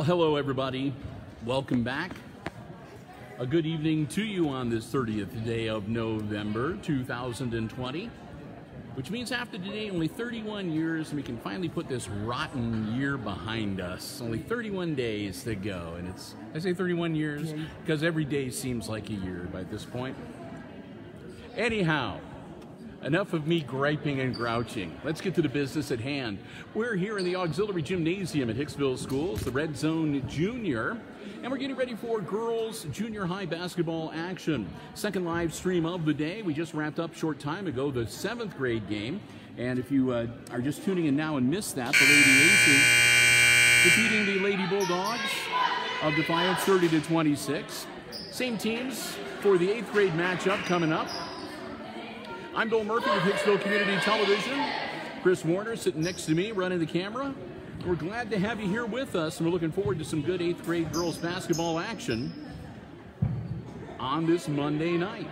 Well, hello everybody. Welcome back. A good evening to you on this 30th day of November 2020, which means after today only 31 years and we can finally put this rotten year behind us. Only 31 days to go, and I say 31 years because every day seems like a year by this point. Anyhow, enough of me griping and grouching. Let's get to the business at hand. We're here in the auxiliary gymnasium at Hicksville Schools, the Red Zone Junior, and we're getting ready for girls junior high basketball action. Second live stream of the day. We just wrapped up a short time ago the 7th grade game, and if you are just tuning in now and missed that, the Lady Aces defeating the Lady Bulldogs of Defiance 30-26. Same teams for the 8th grade matchup coming up. I'm Bill Murphy with Hicksville Community Television. Chris Warner sitting next to me, running the camera. We're glad to have you here with us, and we're looking forward to some good 8th grade girls basketball action on this Monday night.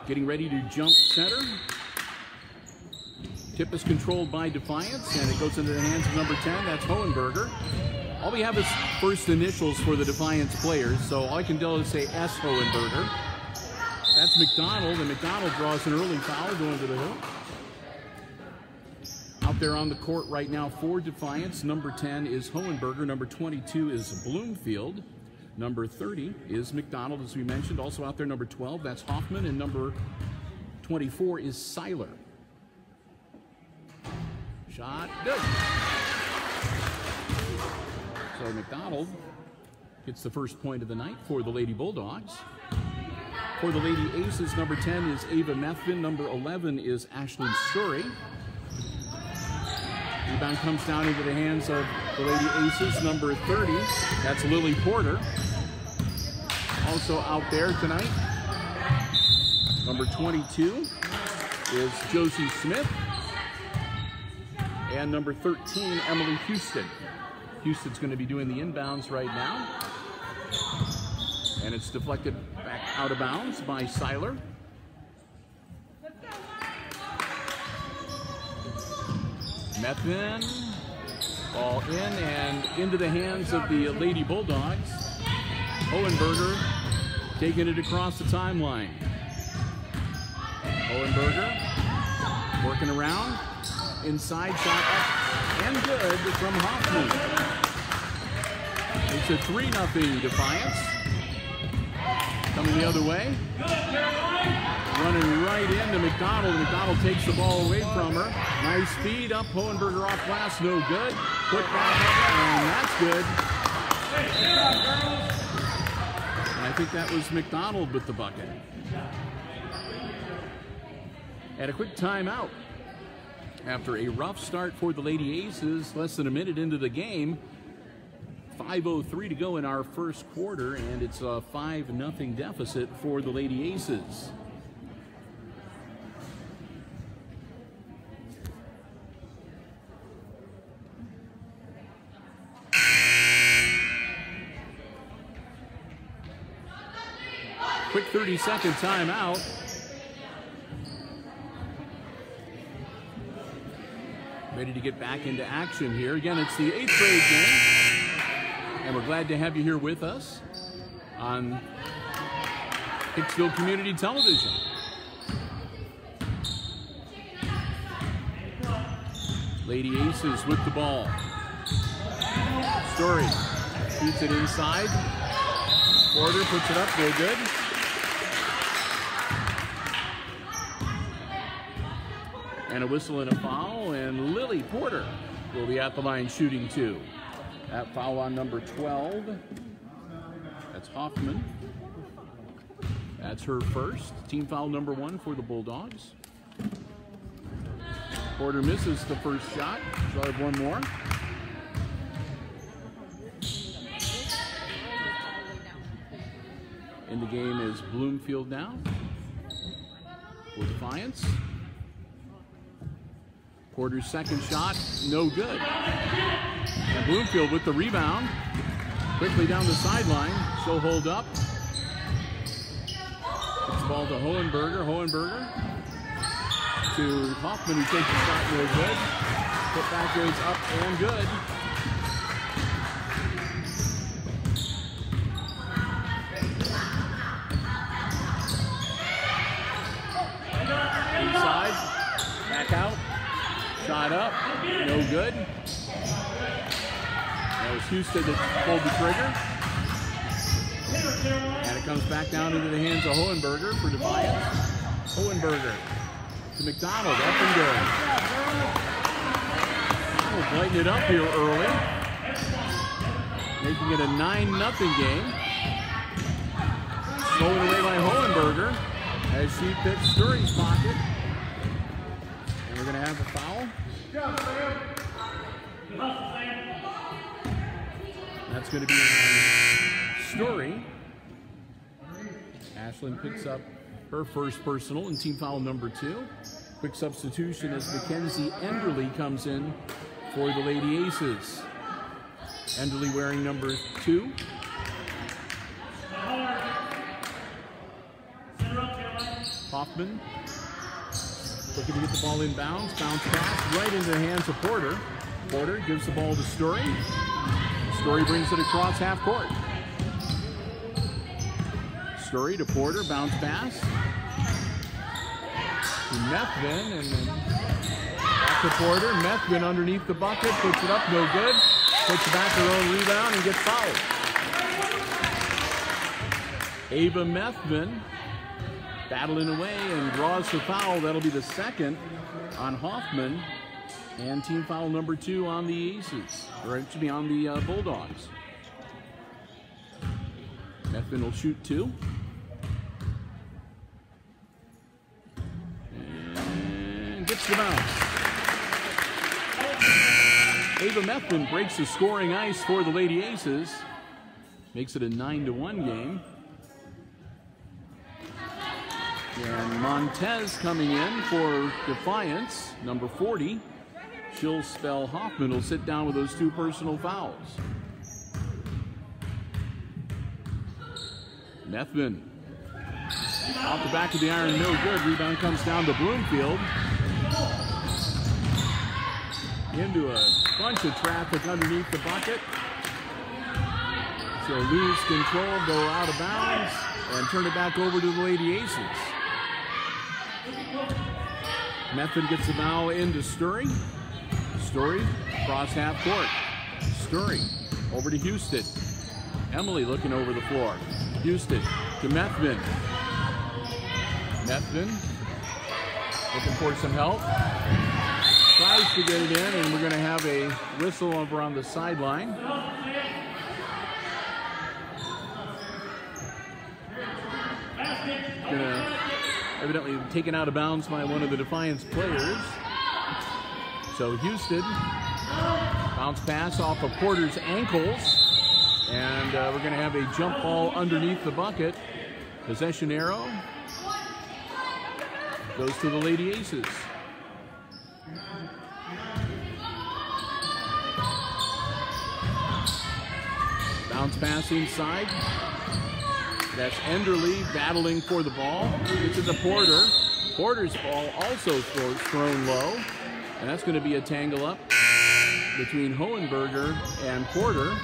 Getting ready to jump center. Tip is controlled by Defiance, and it goes into the hands of number 10. That's Hohenberger. All we have is first initials for the Defiance players, so all I can do is say S. Hohenberger. That's McDonald, and McDonald draws an early foul going to the hoop. Out there on the court right now for Defiance, number 10 is Hohenberger, number 22 is Bloomfield, number 30 is McDonald, as we mentioned. Also out there, number 12, that's Hoffman, and number 24 is Seiler. Shot, good. So McDonald gets the first point of the night for the Lady Bulldogs. For the Lady Aces, number 10 is Ava Methvin, number 11 is Ashlyn Story. Rebound comes down into the hands of the Lady Aces, number 30, that's Lily Porter. Also out there tonight, number 22 is Josie Smith, and number 13, Emily Houston. Houston's going to be doing the inbounds right now. And it's deflected back out of bounds by Seiler. Methvin, ball in and into the hands of the Lady Bulldogs. Hohenberger taking it across the timeline. Hohenberger working around. Inside shot up and good from Hoffman. It's a 3-0 Defiance. Coming the other way. Running right into McDonald. McDonald takes the ball away from her. Nice feed up. Hohenberger off glass. No good. Put back up, and that's good. And I think that was McDonald with the bucket. And a quick timeout. After a rough start for the Lady Aces, less than a minute into the game. 5:03 to go in our first quarter, and it's a 5-0 deficit for the Lady Aces. Quick 30-second timeout. Ready to get back into action here. Again, it's the 8th grade game. And we're glad to have you here with us on Hicksville Community Television. Lady Aces with the ball. Story shoots it inside. Porter puts it up, no good. And a whistle and a foul, and Lily Porter will be at the line shooting 2. That foul on number 12. That's Hoffman. That's her first. Team foul number 1 for the Bulldogs. Porter misses the first shot. She'll have one more. In the game is Bloomfield now for Defiance. Porter's second shot, no good. And Bloomfield with the rebound. Quickly down the sideline. She'll hold up. It's the ball to Hohenberger. Hohenberger to Hoffman, who takes the shot, no good. Put back is up and good. Inside, back out, shot up, no good. That was Houston that pulled the trigger. And it comes back down into the hands of Hohenberger for Defiance. Hohenberger to McDonald, up and good. We'll lighten it up here early, making it a 9-0 game. Stolen away by Hohenberger as she picks Sturry's pocket. And we're going to have a foul. That's going to be on Story. Ashlyn picks up her first personal and team foul number 2. Quick substitution as Mackenzie Enderly comes in for the Lady Aces. Enderly wearing number 2. Hoffman looking to get the ball inbounds. Bounce pass right into the hands of Porter. Porter gives the ball to Story. Story brings it across half court. Story to Porter, bounce pass. To Methvin, and then back to Porter. Methvin underneath the bucket, puts it up, no good. Puts back her own rebound and gets fouled. Ava Methvin battling away and draws the foul. That'll be the second on Hoffman. And team foul number 2 on the Aces, or it should be on the Bulldogs. Methvin will shoot 2. And gets the bounce. Ava Methvin breaks the scoring ice for the Lady Aces. Makes it a 9-1 game. And Montez coming in for Defiance, number 40. She'll spell Hoffman will sit down with those 2 personal fouls. Methvin off the back of the iron, no good. Rebound comes down to Bloomfield. Into a bunch of traffic underneath the bucket. She'll lose control, go out of bounds, and turn it back over to the Lady Aces. Methvin gets the foul into Sturry. Story across half court. Sturry over to Houston. Emily looking over the floor. Houston to Methvin. Methvin looking for some help. Tries to get it in, and we're going to have a whistle over on the sideline. Evidently taken out of bounds by one of the Defiance players. So Houston, bounce pass off of Porter's ankles, and we're going to have a jump ball underneath the bucket. Possession arrow goes to the Lady Aces. Bounce pass inside. That's Enderly battling for the ball. Gets it to Porter. Porter's ball also thrown low. And that's going to be a tangle up between Hohenberger and Porter.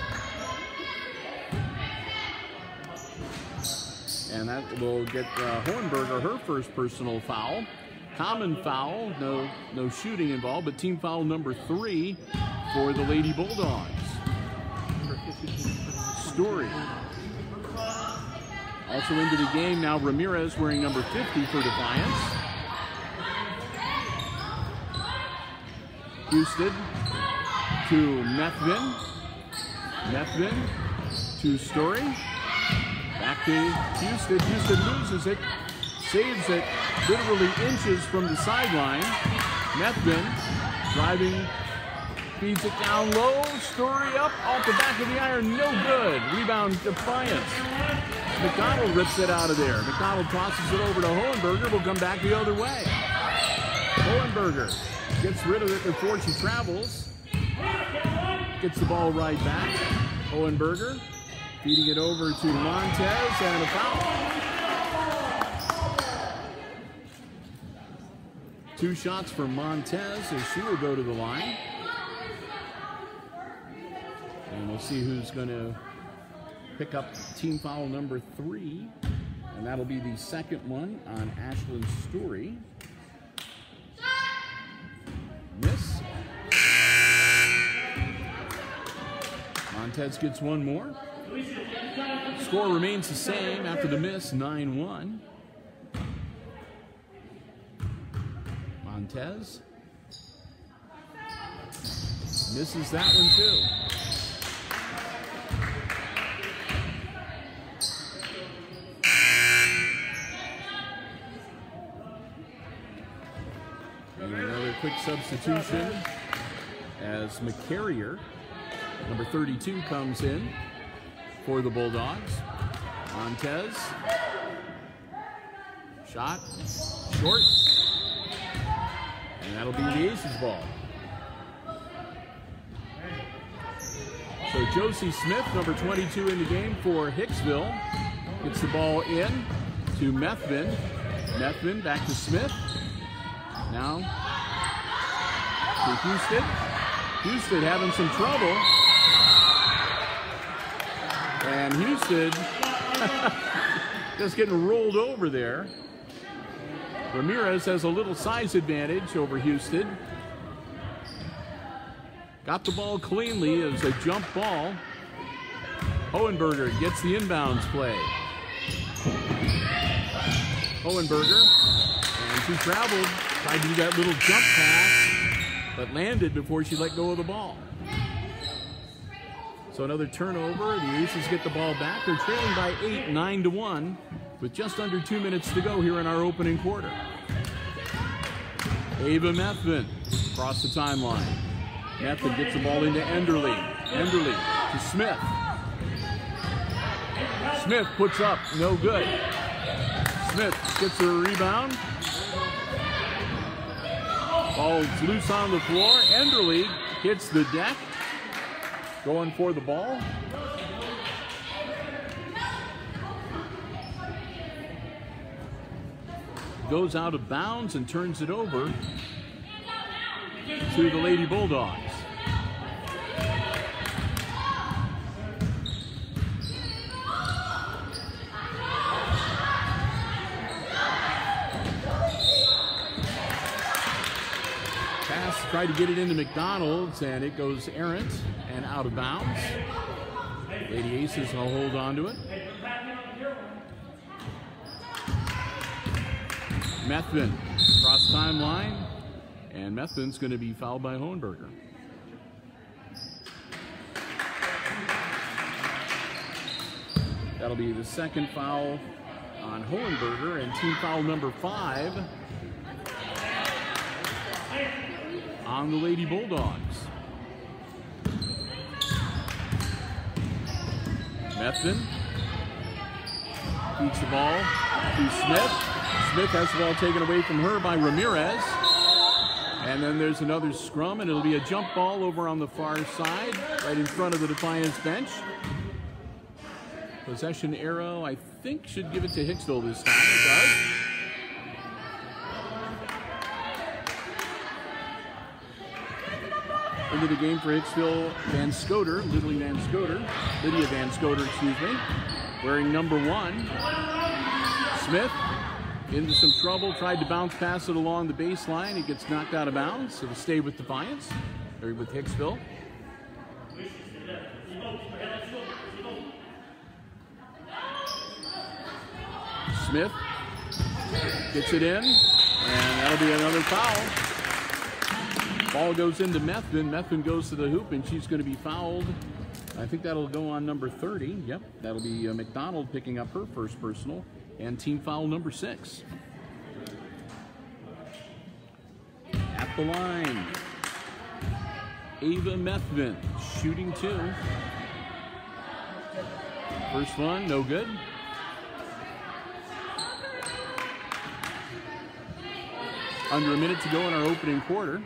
And that will get Hohenberger her first personal foul. Common foul, no shooting involved, but team foul number 3 for the Lady Bulldogs. Story. Also into the game now, Ramirez wearing number 50 for Defiance. Houston to Methvin. Methvin to Story. Back to Houston. Houston loses it. Saves it literally inches from the sideline. Methvin driving. Feeds it down low. Story up off the back of the iron. No good. Rebound Defiance. McDonald rips it out of there. McDonald tosses it over to Hohenberger. Will come back the other way. Hohenberger gets rid of it before she travels. Gets the ball right back. Hohenberger feeding it over to Montez, and a foul. 2 shots for Montez as she will go to the line. And we'll see who's going to pick up team foul number 3. And that'll be the second one on Ashlyn Story. Miss. Montez gets one more. Score remains the same after the miss, 9-1. Montez misses that one too. And another quick substitution as McCarrier, number 32, comes in for the Bulldogs. Montez. Shot. Short. And that'll be the Aces ball. So Josie Smith, number 22 in the game for Hicksville, gets the ball in to Methvin. Methvin back to Smith. Now to Houston. Houston having some trouble. And Houston just getting rolled over there. Ramirez has a little size advantage over Houston. Got the ball cleanly as a jump ball. Hohenberger gets the inbounds play. Hohenberger, and she traveled, tried to do that little jump pass, but landed before she let go of the ball. So another turnover. The Aces get the ball back. They're trailing by 8, 9-1, with just under 2 minutes to go here in our opening quarter. Ava Methvin across the timeline. Methvin gets the ball into Enderle. Enderle to Smith. Smith puts up, no good. Smith gets a rebound. Ball's loose on the floor. Enderle hits the deck. Going for the ball. Goes out of bounds and turns it over to the Lady Bulldogs. Pass, tried to get it into McDonald's, and it goes errant and out of bounds. Lady Aces will hold on to it. Methvin cross timeline, and Methvin's going to be fouled by Hohenberger. That'll be the second foul on Hohenberger, and team foul number 5 on the Lady Bulldogs. Methvin feeds the ball to Smith. Smith has the ball taken away from her by Ramirez. And then there's another scrum, and it'll be a jump ball over on the far side, right in front of the Defiance bench. Possession arrow, I think, should give it to Hicksville this time. It does. Into the game for Hicksville, Van Scoter, Lydia Van Scoter, excuse me, wearing number 1. Smith into some trouble, tried to bounce pass it along the baseline. It gets knocked out of bounds. It'll stay with Defiance, or with Hicksville. Smith gets it in, and that'll be another foul. Ball goes into Methvin. Methvin goes to the hoop, and she's going to be fouled. I think that'll go on number 30. Yep, that'll be McDonald picking up her first personal, and team foul number 6. At the line, Ava Methvin, shooting 2. First one, no good. Under a minute to go in our opening quarter.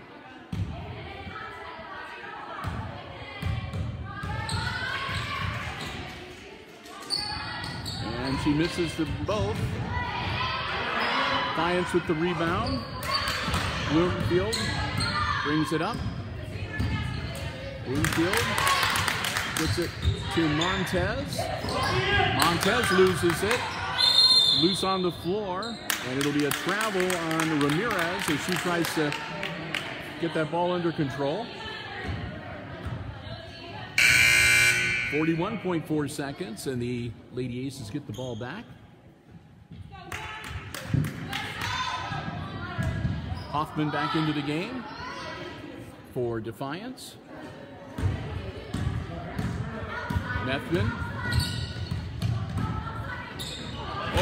And she misses them both. Defiance with the rebound. Bloomfield brings it up. Bloomfield Gets it to Montez. Montez loses it. Loose on the floor. And it'll be a travel on Ramirez as she tries to get that ball under control. 41.4 seconds, and the Lady Aces get the ball back. Hoffman back into the game for Defiance. Methvin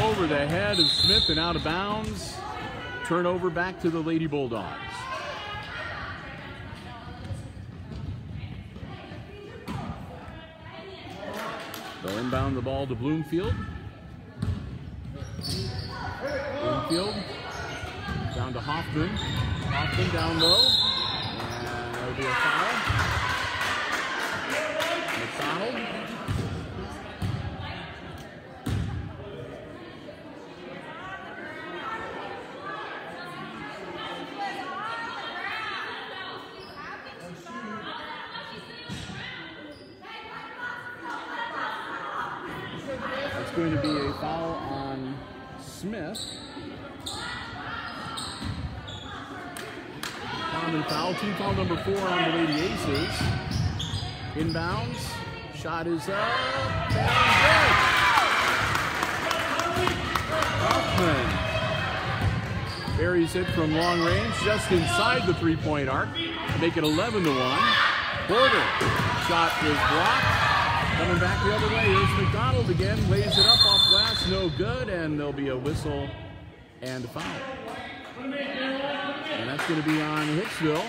over the head of Smith and out of bounds. Turnover back to the Lady Bulldogs. They'll inbound the ball to Bloomfield. Bloomfield down to Hoffman. Hoffman down low. And that'll be a foul. McDonald. That's going to be a foul on Smith. Common foul, team foul number 4 on the Lady Aces. Inbounds, shot is up, and good. Hoffman buries it from long range, just inside the three-point arc, to make it 11-1. Porter, shot is blocked. Coming back the other way, here's McDonald again, lays it up off glass, no good, and there'll be a whistle and a foul. And that's going to be on Hicksville.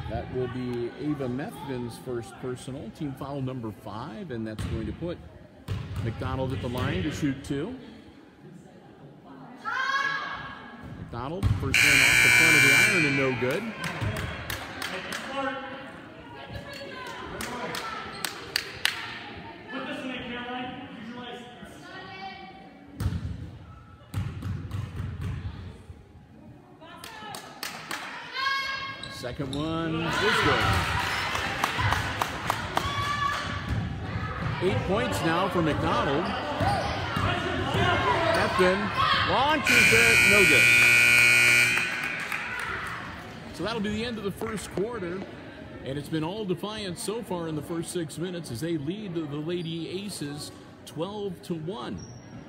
That will be Ava Methvin's first personal, team foul number 5, and that's going to put McDonald at the line to shoot 2. McDonald, first one off the front of the iron and no good. Second one is good. 8 points now for McDonald. Methvin launches it, no good. So that'll be the end of the first quarter, and it's been all Defiance so far in the first 6 minutes as they lead the Lady Aces 12-1,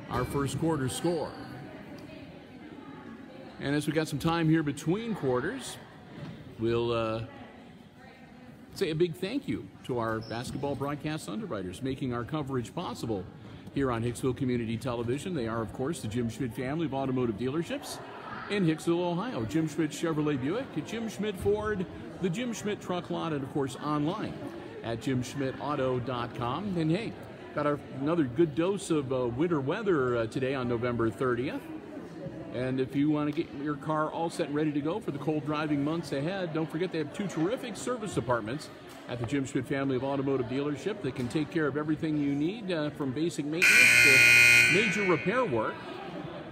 our first quarter score. And as we got some time here between quarters, we'll say a big thank you to our basketball broadcast underwriters making our coverage possible here on Hicksville Community Television. They are, of course, the Jim Schmidt family of automotive dealerships in Hicksville, Ohio. Jim Schmidt Chevrolet Buick, Jim Schmidt Ford, the Jim Schmidt Truck Lot, and, of course, online at jimschmidtauto.com. And, hey, got another good dose of winter weather today on November 30th. And if you want to get your car all set and ready to go for the cold driving months ahead, don't forget they have 2 terrific service departments at the Jim Schmidt family of automotive dealership that can take care of everything you need from basic maintenance to major repair work.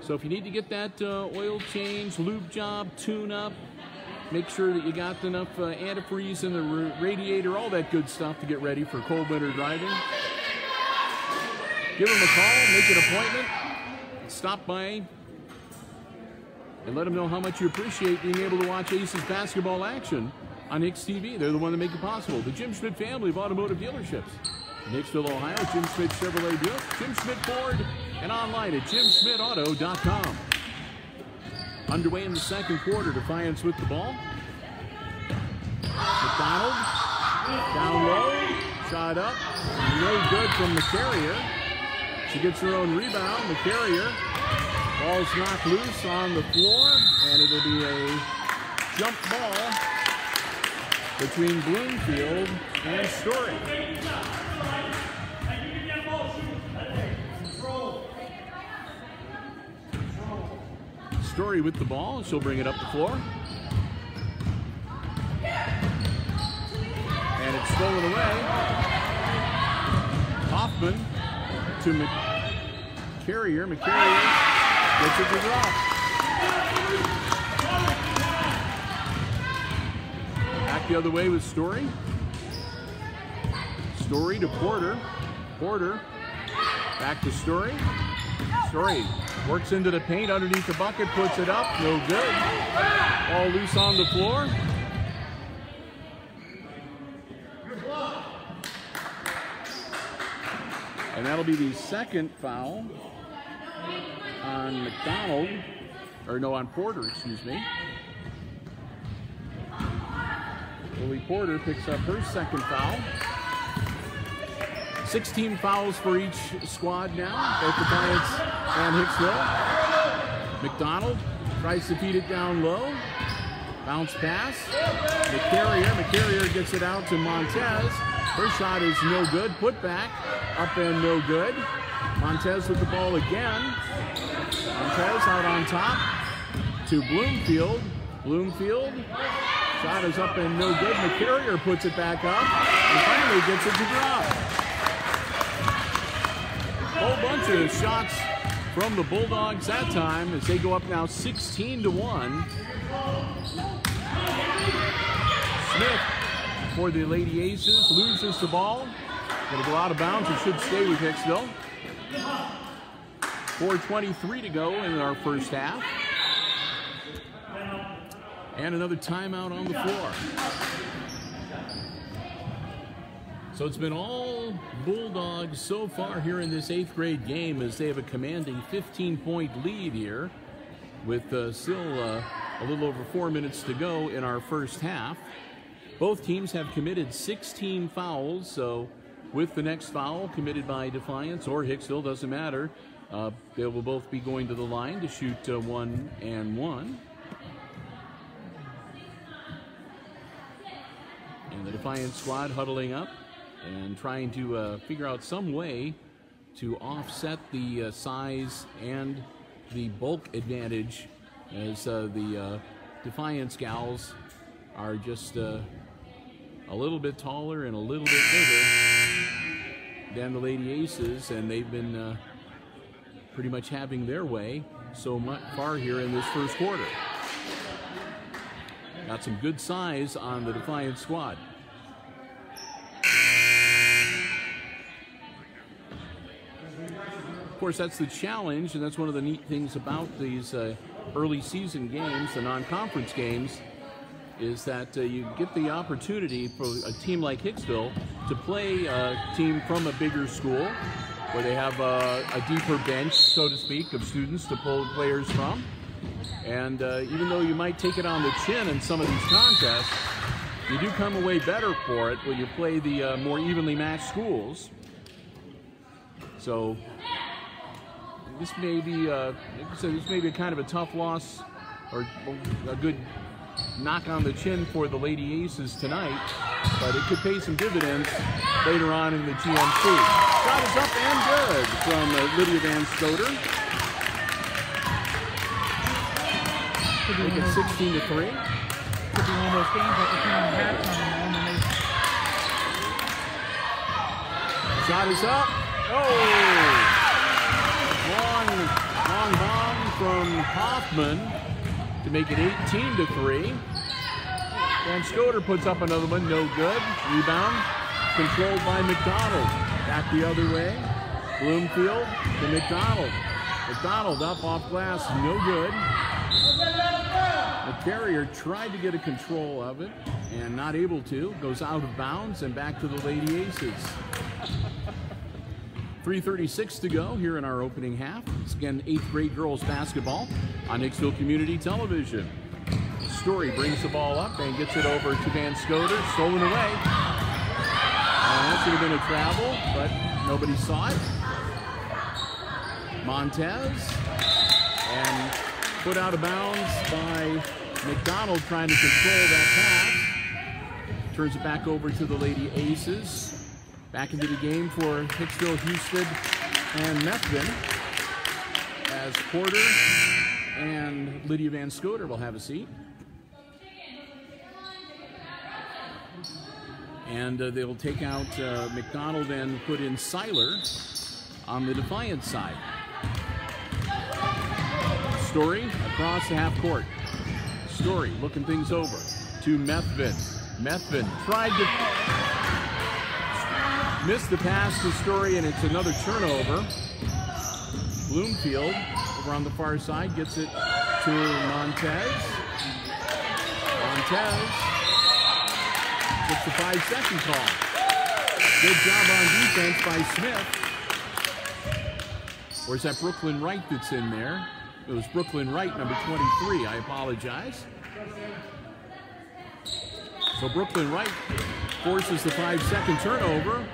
So if you need to get that oil change, lube job, tune-up, make sure that you got enough antifreeze in the radiator, all that good stuff to get ready for cold winter driving. Give them a call, make an appointment, stop by, and let them know how much you appreciate being able to watch Aces basketball action on HIX-TV. They're the one that make it possible. The Jim Schmidt family of automotive dealerships. In Hicksville, Ohio, Jim Schmidt Chevrolet Buick, Jim Schmidt Ford, and online at jimschmidtauto.com. Underway in the second quarter, Defiance with the ball. McDonald, down low, shot up, no good from the carrier. She gets her own rebound, the carrier. Ball's knocked loose on the floor, and it'll be a jump ball between Bloomfield and Story. Story with the ball, she'll bring it up the floor. And it's stolen away. Hoffman to McCarrier. McCarrier gets it to drop. the other way with Story. Story to Porter. Porter back to Story. Story works into the paint underneath the bucket, puts it up, no good. Ball loose on the floor. And that'll be the second foul on McDonald, or no, on Porter, excuse me. Lily Porter picks up her second foul. 16 fouls for each squad now, both Defiance and Hicksville. McDonald tries to feed it down low. Bounce pass. McCarrier gets it out to Montez. Her shot is no good. Put back, up and no good. Montez with the ball again. Montez out on top to Bloomfield. Bloomfield, shot is up and no good. McCarrier puts it back up and finally gets it to drop. Whole bunch of shots from the Bulldogs that time as they go up now 16-1. Smith for the Lady Aces loses the ball. Going to go out of bounds. It should stay with Hicksville. 4:23 to go in our first half. And another timeout on the floor. So it's been all Bulldogs so far here in this 8th grade game as they have a commanding 15-point lead here with still a little over 4 minutes to go in our first half. Both teams have committed 16 fouls, so with the next foul committed by Defiance or Hicksville, doesn't matter, they will both be going to the line to shoot 1 and 1. And the Defiance squad huddling up and trying to figure out some way to offset the size and the bulk advantage as the Defiance gals are just a little bit taller and a little bit bigger than the Lady Aces, and they've been pretty much having their way so far here in this first quarter. Got some good size on the Defiance squad. Of course, that's the challenge, and that's one of the neat things about these early season games, the non-conference games, is that you get the opportunity for a team like Hicksville to play a team from a bigger school where they have a deeper bench, so to speak, of students to pull players from. And even though you might take it on the chin in some of these contests, you do come away better for it when you play the more evenly matched schools. So this may be, like I said, this may be kind of a tough loss or a good knock on the chin for the Lady Aces tonight, but it could pay some dividends later on in the GMC. Shot is up and good from Lydia Van Scoter. Make it 16-3. Could be one of those games like the team had coming. Shot is up. Oh! Long bomb from Hoffman to make it 18-3. Van Scoter puts up another one, no good. Rebound controlled by McDonald. Back the other way. Bloomfield to McDonald. McDonald up off glass, no good. McCarrier tried to get a control of it and not able to. Goes out of bounds and back to the Lady Aces. 3:36 to go here in our opening half. It's again 8th grade girls basketball on Hicksville Community Television. Story brings the ball up and gets it over to Van Scoter. Stolen away. That should have been a travel, but nobody saw it. Montez. And put out of bounds by McDonald trying to control that pass. Turns it back over to the Lady Aces. Back into the game for Hicksville, Houston, and Methvin as Porter and Lydia Van Scoter will have a seat. And they will take out McDonald and put in Seiler on the Defiance side. Story across the half court. Story looking things over to Methvin. Methvin tried to miss the pass to Story, and it's another turnover. Bloomfield over on the far side gets it to Montez. Montez gets the 5-second call. Good job on defense by Smith. Or is that Brooklyn Wright that's in there? It was Brooklyn Wright, number 23. I apologize. So Brooklyn Wright forces the 5-second turnover,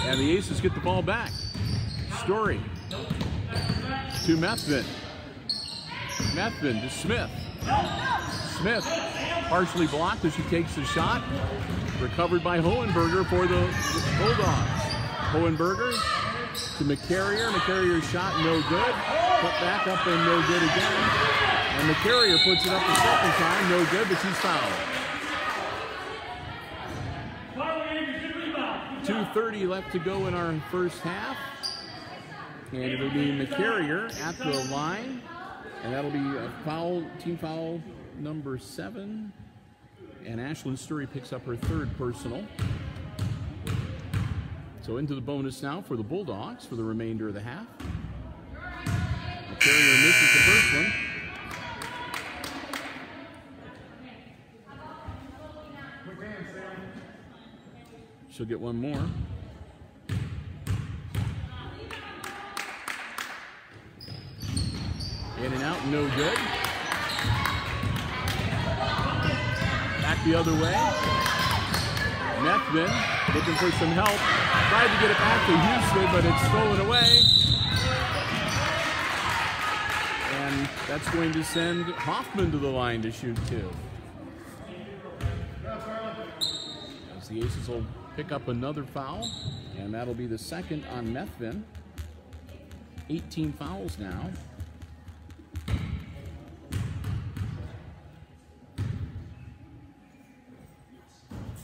and the Aces get the ball back. Story to Methvin. Methvin to Smith. Smith partially blocked as she takes the shot. Recovered by Hohenberger for the Bulldogs. Hohenberger to McCarrier. McCarrier's shot no good. Put back up and no good again. And McCarrier puts it up the second time. No good, but she's fouled. 2:30 left to go in our first half. And it'll be McCarrier at the line. And that'll be a foul, team foul number 7. And Ashlyn Story picks up her 3rd personal. So into the bonus now for the Bulldogs for the remainder of the half. McCarrier misses the first one. She'll get one more. In and out, no good. Back the other way. Methvin looking for some help. Tried to get it back to Houston, but it's stolen away. And that's going to send Hoffman to the line to shoot 2. As the Aces will pick up another foul, and that'll be the 2nd on Methvin. 18 fouls now.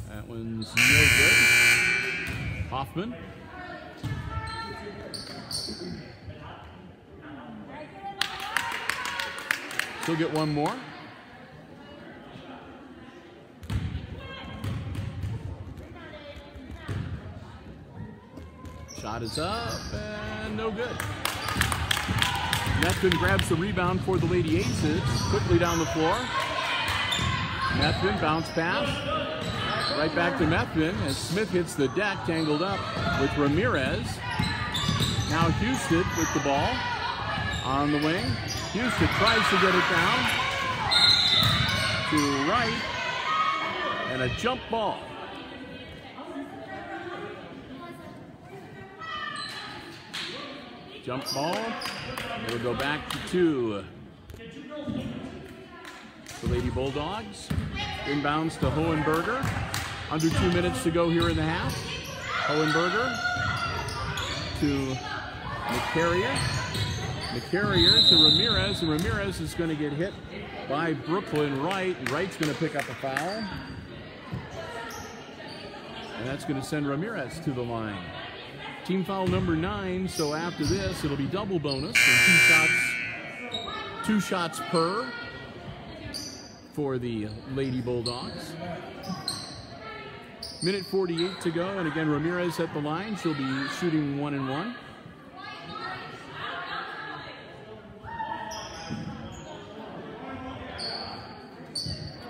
That one's no good. Hoffman. She'll get one more. Shot is up and no good. Methvin grabs the rebound for the Lady Aces. Quickly down the floor. Methvin bounce pass. Right back to Methvin as Smith hits the deck, tangled up with Ramirez. Now Houston with the ball on the wing. Houston tries to get it down to right, and a jump ball. Jump ball. It'll go back to 2. The Lady Bulldogs. Inbounds to Hohenberger. Under 2 minutes to go here in the half. Hohenberger to McCarrier. McCarrier to Ramirez, and Ramirez is going to get hit by Brooklyn Wright. Wright's going to pick up a foul. And that's going to send Ramirez to the line. Team foul number 9, so after this, it'll be double bonus and 2 shots per for the Lady Bulldogs. Minute 48 to go, and again, Ramirez at the line. She'll be shooting 1 and 1.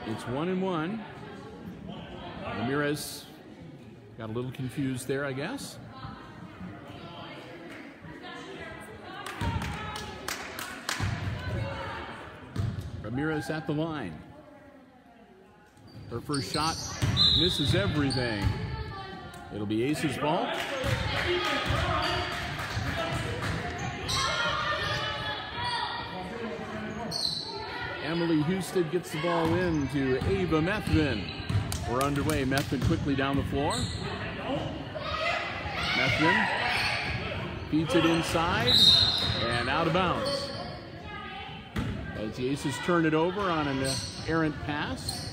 It's 1 and 1. Ramirez got a little confused there, I guess. Ramirez at the line. Her first shot misses everything. It'll be Aces ball. Emily Houston gets the ball in to Ava Methvin. We're underway. Methvin quickly down the floor. Methvin feeds it inside and out of bounds. As the Aces turn it over on an errant pass.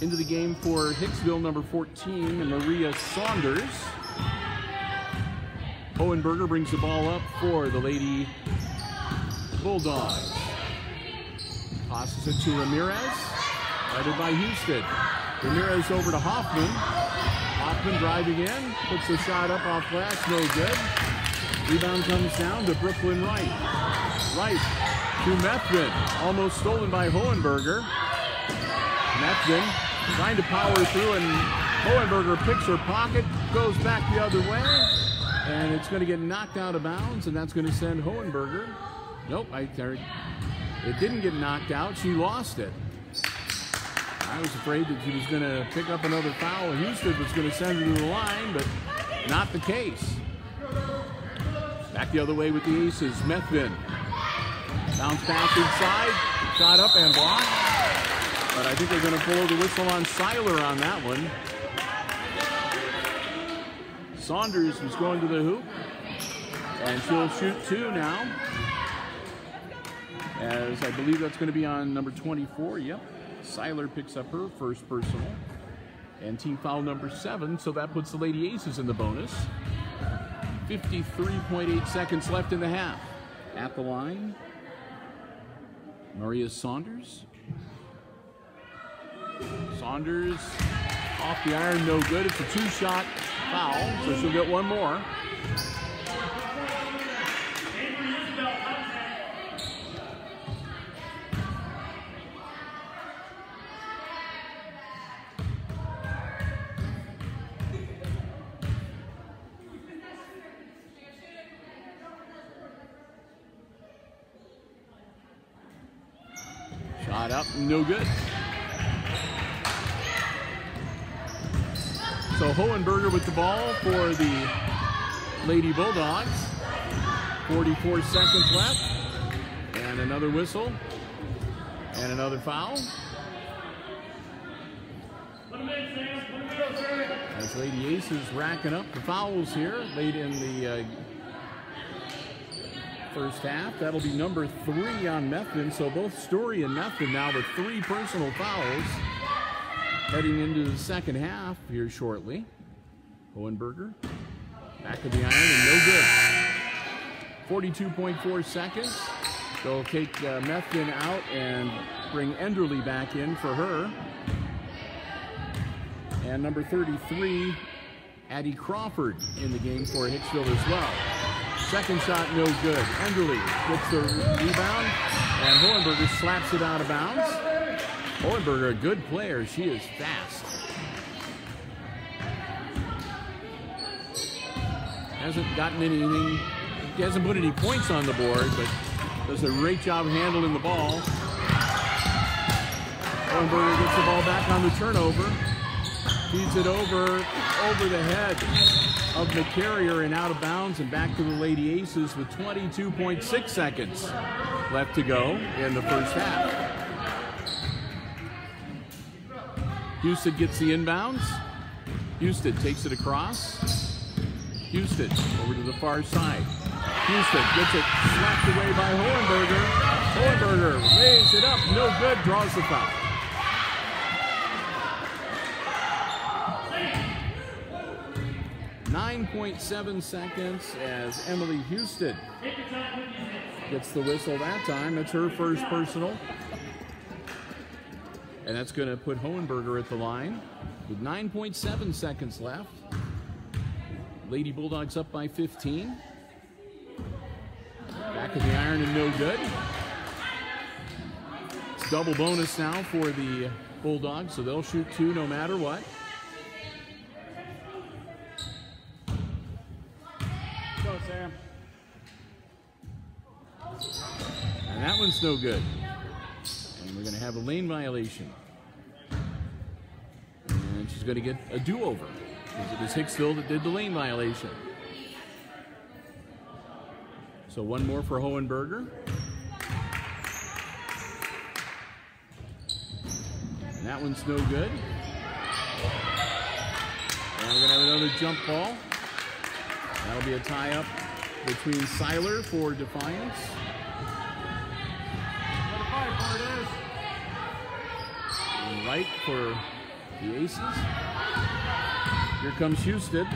Into the game for Hicksville, number 14, Maria Saunders. Hohenberger brings the ball up for the Lady Bulldogs. Tosses it to Ramirez. Headed by Houston. Ramirez over to Hoffman. Hoffman driving in, puts the shot up off glass, no good. Rebound comes down to Brooklyn Wright. Wright to Methvin, almost stolen by Hohenberger. Methvin trying to power through, and Hohenberger picks her pocket, goes back the other way, and it's going to get knocked out of bounds, and that's going to send Hohenberger. Nope, it didn't get knocked out. She lost it. I was afraid that she was going to pick up another foul. Houston was going to send her to the line, but not the case. Back the other way with the Aces. Methvin. Bounce pass inside. Shot up and blocked. But I think they're going to blow the whistle on Seiler on that one. Saunders was going to the hoop. And she'll shoot 2 now. As I believe that's going to be on number 24. Yep. Seiler picks up her first personal. And team foul number 7. So that puts the Lady Aces in the bonus. 53.8 seconds left in the half. At the line, Maria Saunders. Saunders off the iron, no good. It's a 2-shot foul, so she'll get one more. Shot up, no good. So Hohenberger with the ball for the Lady Bulldogs. 44 seconds left. And another whistle. And another foul. As Lady Aces racking up the fouls here late in the first half. That'll be number 3 on Methvin. So both Story and Methvin now with 3 personal fouls. Heading into the second half here shortly. Hohenberger, back of the iron and no good. 42.4 seconds. They'll take Methvin out and bring Enderle back in for her. And number 33, Addie Crawford in the game for Hicksville as well. Second shot, no good. Enderle gets the rebound, and Hohenberger slaps it out of bounds. Hohenberger, a good player. She is fast. Hasn't gotten anything. He hasn't put any points on the board, but does a great job handling the ball. Hohenberger gets the ball back on the turnover. Feeds it over the head of McCarrier and out of bounds and back to the Lady Aces with 22.6 seconds left to go in the first half. Houston gets the inbounds. Houston takes it across. Houston over to the far side. Houston gets it slapped away by Hohenberger. Hohenberger lays it up, no good, draws the foul. .7 seconds as Emily Houston gets the whistle that time. That's her first personal. And that's going to put Hohenberger at the line with 9.7 seconds left. Lady Bulldogs up by 15. Back of the iron and no good. It's double bonus now for the Bulldogs, so they'll shoot 2 no matter what. Go, Sam. And that one's no good. And we're going to have a lane violation. And she's going to get a do-over. It was Hicksville that did the lane violation. So one more for Hohenberger. And that one's no good. And we're going to have another jump ball. That'll be a tie-up between Seiler for Defiance. And Wright for the Aces. Here comes Houston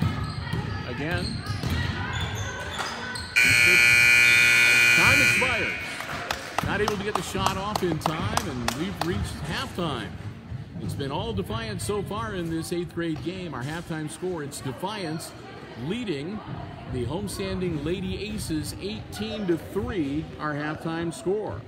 again. Time expires. Not able to get the shot off in time, and we've reached halftime. It's been all Defiance so far in this 8th grade game. Our halftime score, it's Defiance leading the homestanding Lady Aces 18-3, our halftime score.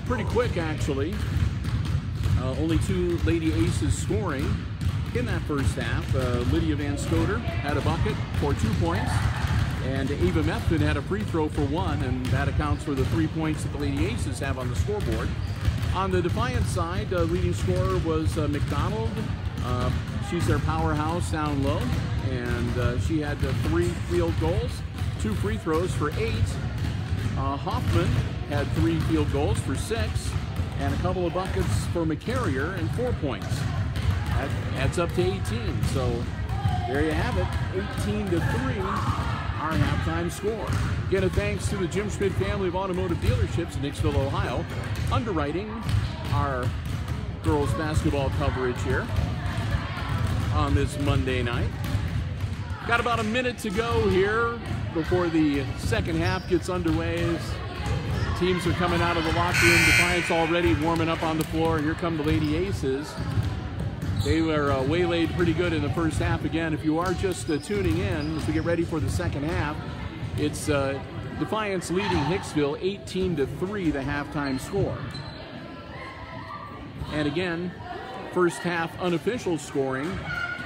Pretty quick, actually. Only 2 Lady Aces scoring in that first half. Lydia Van Scoter had a bucket for 2 points, and Ava Methvin had a free throw for 1, and that accounts for the 3 points that the Lady Aces have on the scoreboard. On the Defiance side, leading scorer was McDonald. She's their powerhouse down low, and she had 3 field goals, 2 free throws for 8. Hoffman had 3 field goals for 6, and a couple of buckets for McCarrier and 4 points. That adds up to 18. So there you have it, 18-3, our halftime score. Again, a thanks to the Jim Schmidt family of automotive dealerships in Hicksville, Ohio, underwriting our girls basketball coverage here on this Monday night. Got about a minute to go here before the second half gets underway. Teams are coming out of the locker room. Defiance already warming up on the floor. Here come the Lady Aces. They were waylaid pretty good in the first half. Again, if you are just tuning in as we get ready for the second half, it's Defiance leading Hicksville 18-3, the halftime score. And again, first half unofficial scoring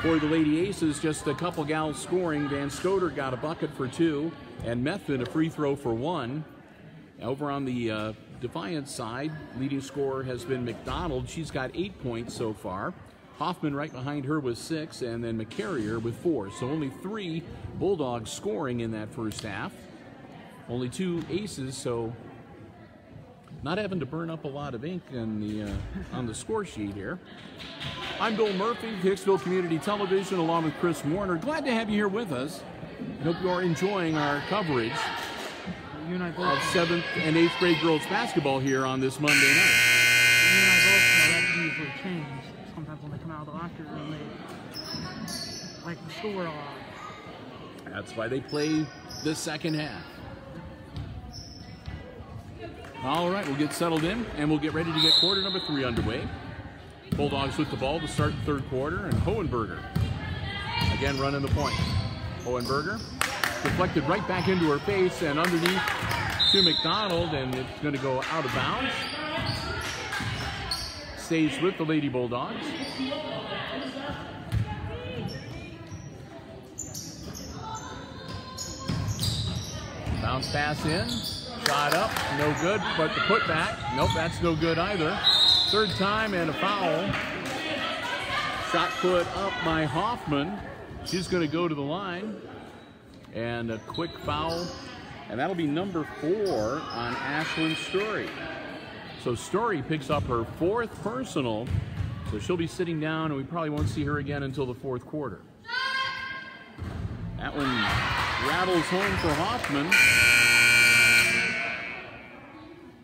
for the Lady Aces, just a couple gals scoring. Van Scoter got a bucket for 2, and Methvin a free throw for 1. Over on the Defiance side, leading scorer has been McDonald. She's got 8 points so far. Hoffman right behind her with 6, and then McCarrier with 4. So only 3 Bulldogs scoring in that first half. Only 2 aces, so not having to burn up a lot of ink in the, on the score sheet here. I'm Bill Murphy, Hicksville Community Television, along with Chris Warner. Glad to have you here with us. I hope you are enjoying our coverage of 7th and 8th grade girls basketball here on this Monday night. You and I both know that usually change. Sometimes when they come out of the locker room, they like to score a lot. That's why they play the second half. All right, we'll get settled in, and we'll get ready to get quarter number 3 underway. Bulldogs with the ball to start the 3rd quarter, and Hohenberger again running the point. Hohenberger deflected right back into her face and underneath to McDonald, and it's going to go out of bounds. Stays with the Lady Bulldogs. Bounce pass in, shot up, no good, but the putback, nope, that's no good either. 3rd time and a foul. Shot put up by Hoffman. She's going to go to the line. And a quick foul, and that'll be number 4 on Ashlyn Story. So Story picks up her 4th personal, so she'll be sitting down, and we probably won't see her again until the 4th quarter. That one rattles home for Hoffman.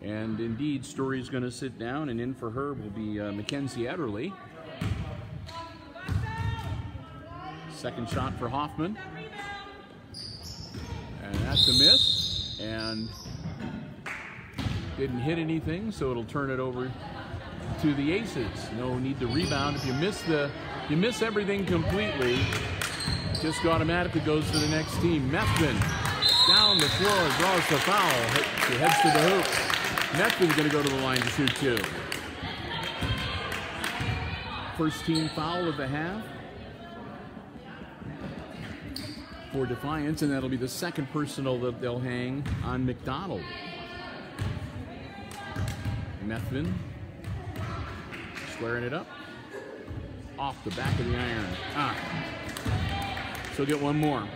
And indeed, Story's going to sit down, and in for her will be Mackenzie Ederle. Second shot for Hoffman. And that's a miss, and didn't hit anything, so it'll turn it over to the Aces. No need to rebound. If you miss everything completely, it just automatically goes to the next team. Methvin down the floor, draws the foul. She heads to the hoop. Methvin's going to go to the line to shoot 2. First team foul of the half for Defiance, and that'll be the 2nd personal that they'll hang on McDonald. Methvin squaring it up off the back of the iron. So get one more.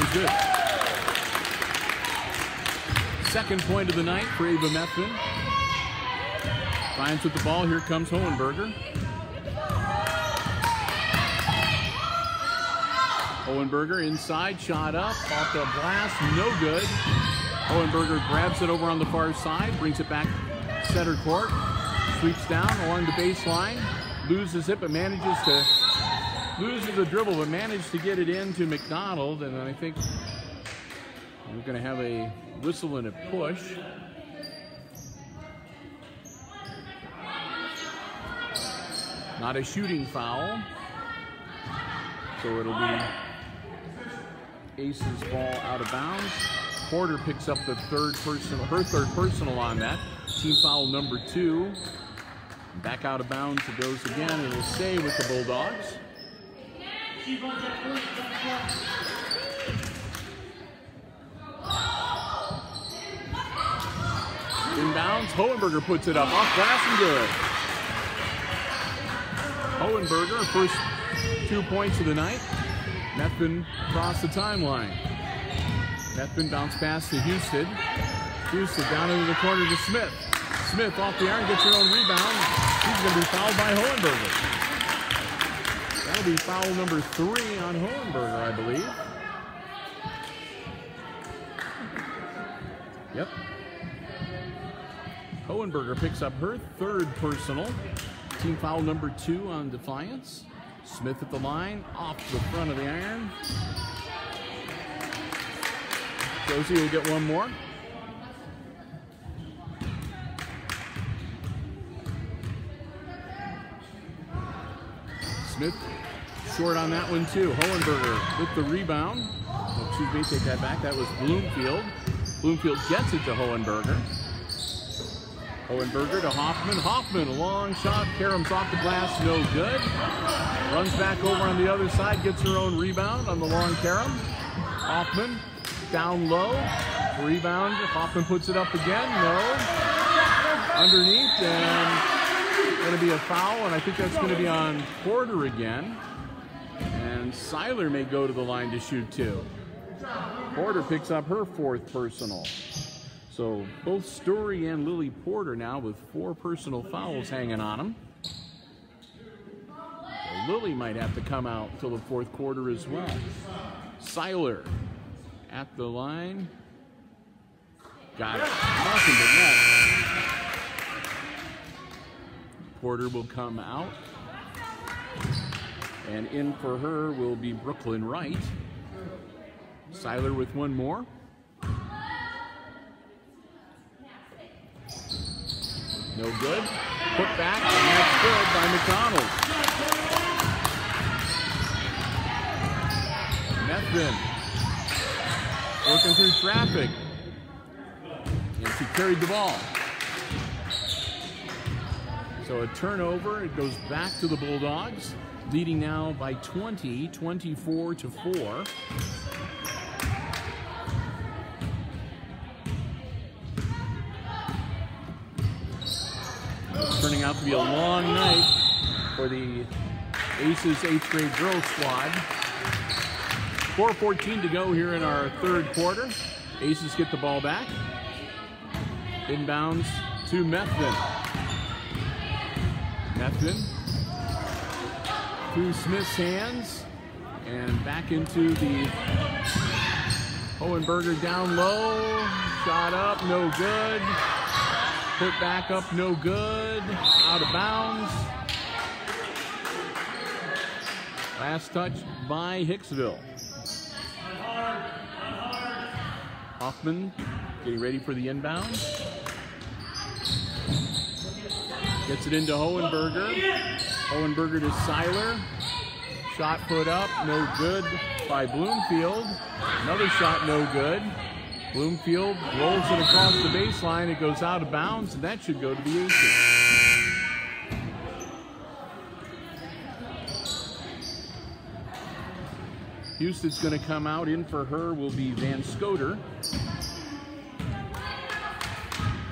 is good. Second point of the night for Ava Methvin. Defiance with the ball. Here comes Hohenberger. Hohenberger inside, shot up, off the blast, no good. Hohenberger grabs it over on the far side, brings it back center court, sweeps down along the baseline, loses it, but loses the dribble, but managed to get it into McDonald, and I think we're going to have a whistle and a push. Not a shooting foul, so it'll be Ace's ball out of bounds. Porter picks up the her third personal on that. Team foul number 2. Back out of bounds it goes again, and it'll stay with the Bulldogs. Inbounds, Hohenberger puts it up, off glass and good. Hohenberger, first 2 points of the night. Methvin across the timeline. Methvin bounce pass to Houston. Houston down into the corner to Smith. Smith off the iron, gets her own rebound. She's going to be fouled by Hohenberger. That'll be foul number 3 on Hohenberger, I believe. Yep. Hohenberger picks up her third personal. Team foul number 2 on Defiance. Smith at the line, off the front of the iron. Josie will get one more. Smith short on that one too. Hohenberger with the rebound. Oh, excuse me, take that back. That was Bloomfield. Bloomfield gets it to Hohenberger. Hohenberger to Hoffman. Hoffman, a long shot. Karams off the glass, no good. Runs back over on the other side, gets her own rebound on the long Karam. Hoffman down low. Rebound. Hoffman puts it up again. No. Underneath, and going to be a foul, and I think that's going to be on Porter again. And Seiler may go to the line to shoot 2. Porter picks up her 4th personal. So both Story and Lily Porter now with 4 personal fouls hanging on them. So Lily might have to come out till the 4th quarter as well. Seiler at the line. Got it. Nothing but net. Porter will come out. And in for her will be Brooklyn Wright. Seiler with one more. No good. Put back, and that's good by McDonald. Methvin working through traffic. And she carried the ball. So a turnover. It goes back to the Bulldogs, leading now by 20, 24-4. It's turning out to be a long night for the Aces 8th grade girls squad. 4:14 to go here in our 3rd quarter. Aces get the ball back. Inbounds to Methvin. Methvin through Smith's hands and back into the Hohenberger down low. Shot up, no good. Put back up, no good. Out of bounds. Last touch by Hicksville. Hoffman getting ready for the inbound. Gets it into Hohenberger. Hohenberger to Seiler. Shot put up, no good by Bloomfield. Another shot, no good. Bloomfield rolls it across the baseline. It goes out of bounds, and that should go to the Aces. Houston's going to come out. In for her will be Van Scoter.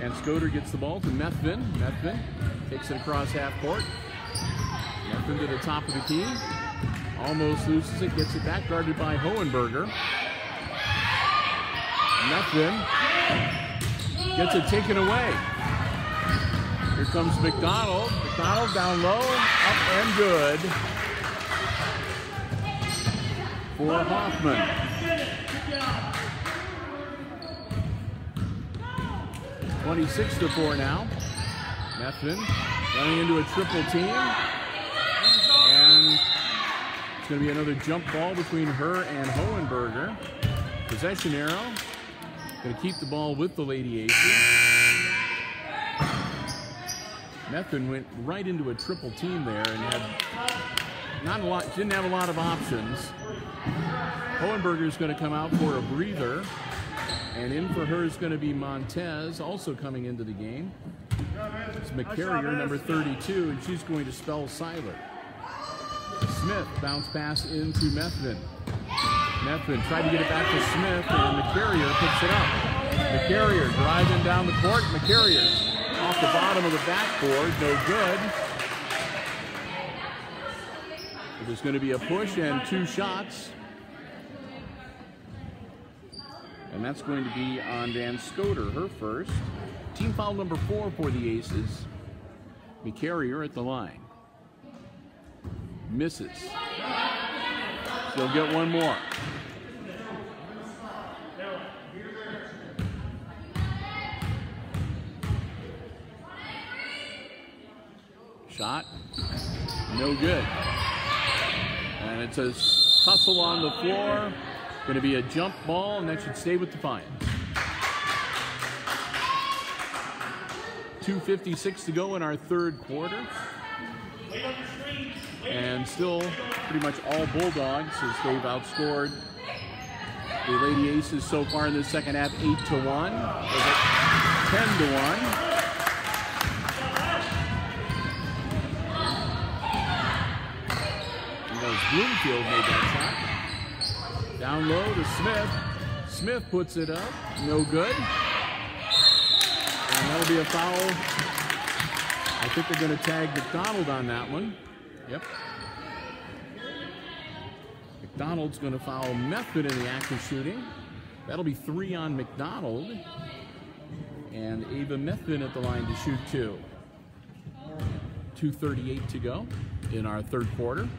And Scoter gets the ball to Methvin. Methvin takes it across half court. Methvin to the top of the key. Almost loses it, gets it back, guarded by Hohenberger. Methvin gets it taken away. Here comes McDonald. McDonald down low, up and good for Hoffman. 26-4 now. Methvin running into a triple team. And it's going to be another jump ball between her and Hohenberger. Possession arrow. Going to keep the ball with the Lady Aces. Methvin went right into a triple team there and didn't have a lot of options. Hohenberger's going to come out for a breather. And in for her is going to be Montez, also coming into the game. It's McCarrier, number 32, and she's going to spell Seiler. Smith, bounce pass into Methvin. Methvin tried to get it back to Smith, and McCarrier picks it up. McCarrier driving down the court. McCarrier off the bottom of the backboard, no good. There's going to be a push and 2 shots. And that's going to be on Dan Scoder, her first. Team foul number 4 for the Aces. McCarrier at the line. Misses. She'll get one more. Shot. No good. And it's a tussle on the floor. Going to be a jump ball, and that should stay with Defiance. 2:56 to go in our third quarter. And still pretty much all Bulldogs as they've outscored the Lady Aces so far in the second half 8-1. 10-1. And those Bloomfield made that shot. Down low to Smith. Smith puts it up. No good. And that'll be a foul. I think they're going to tag McDonald on that one. Yep. McDonald's going to foul Methvin in the active shooting. That'll be 3 on McDonald. And Ava Methvin at the line to shoot 2. 2:38 to go in our third quarter.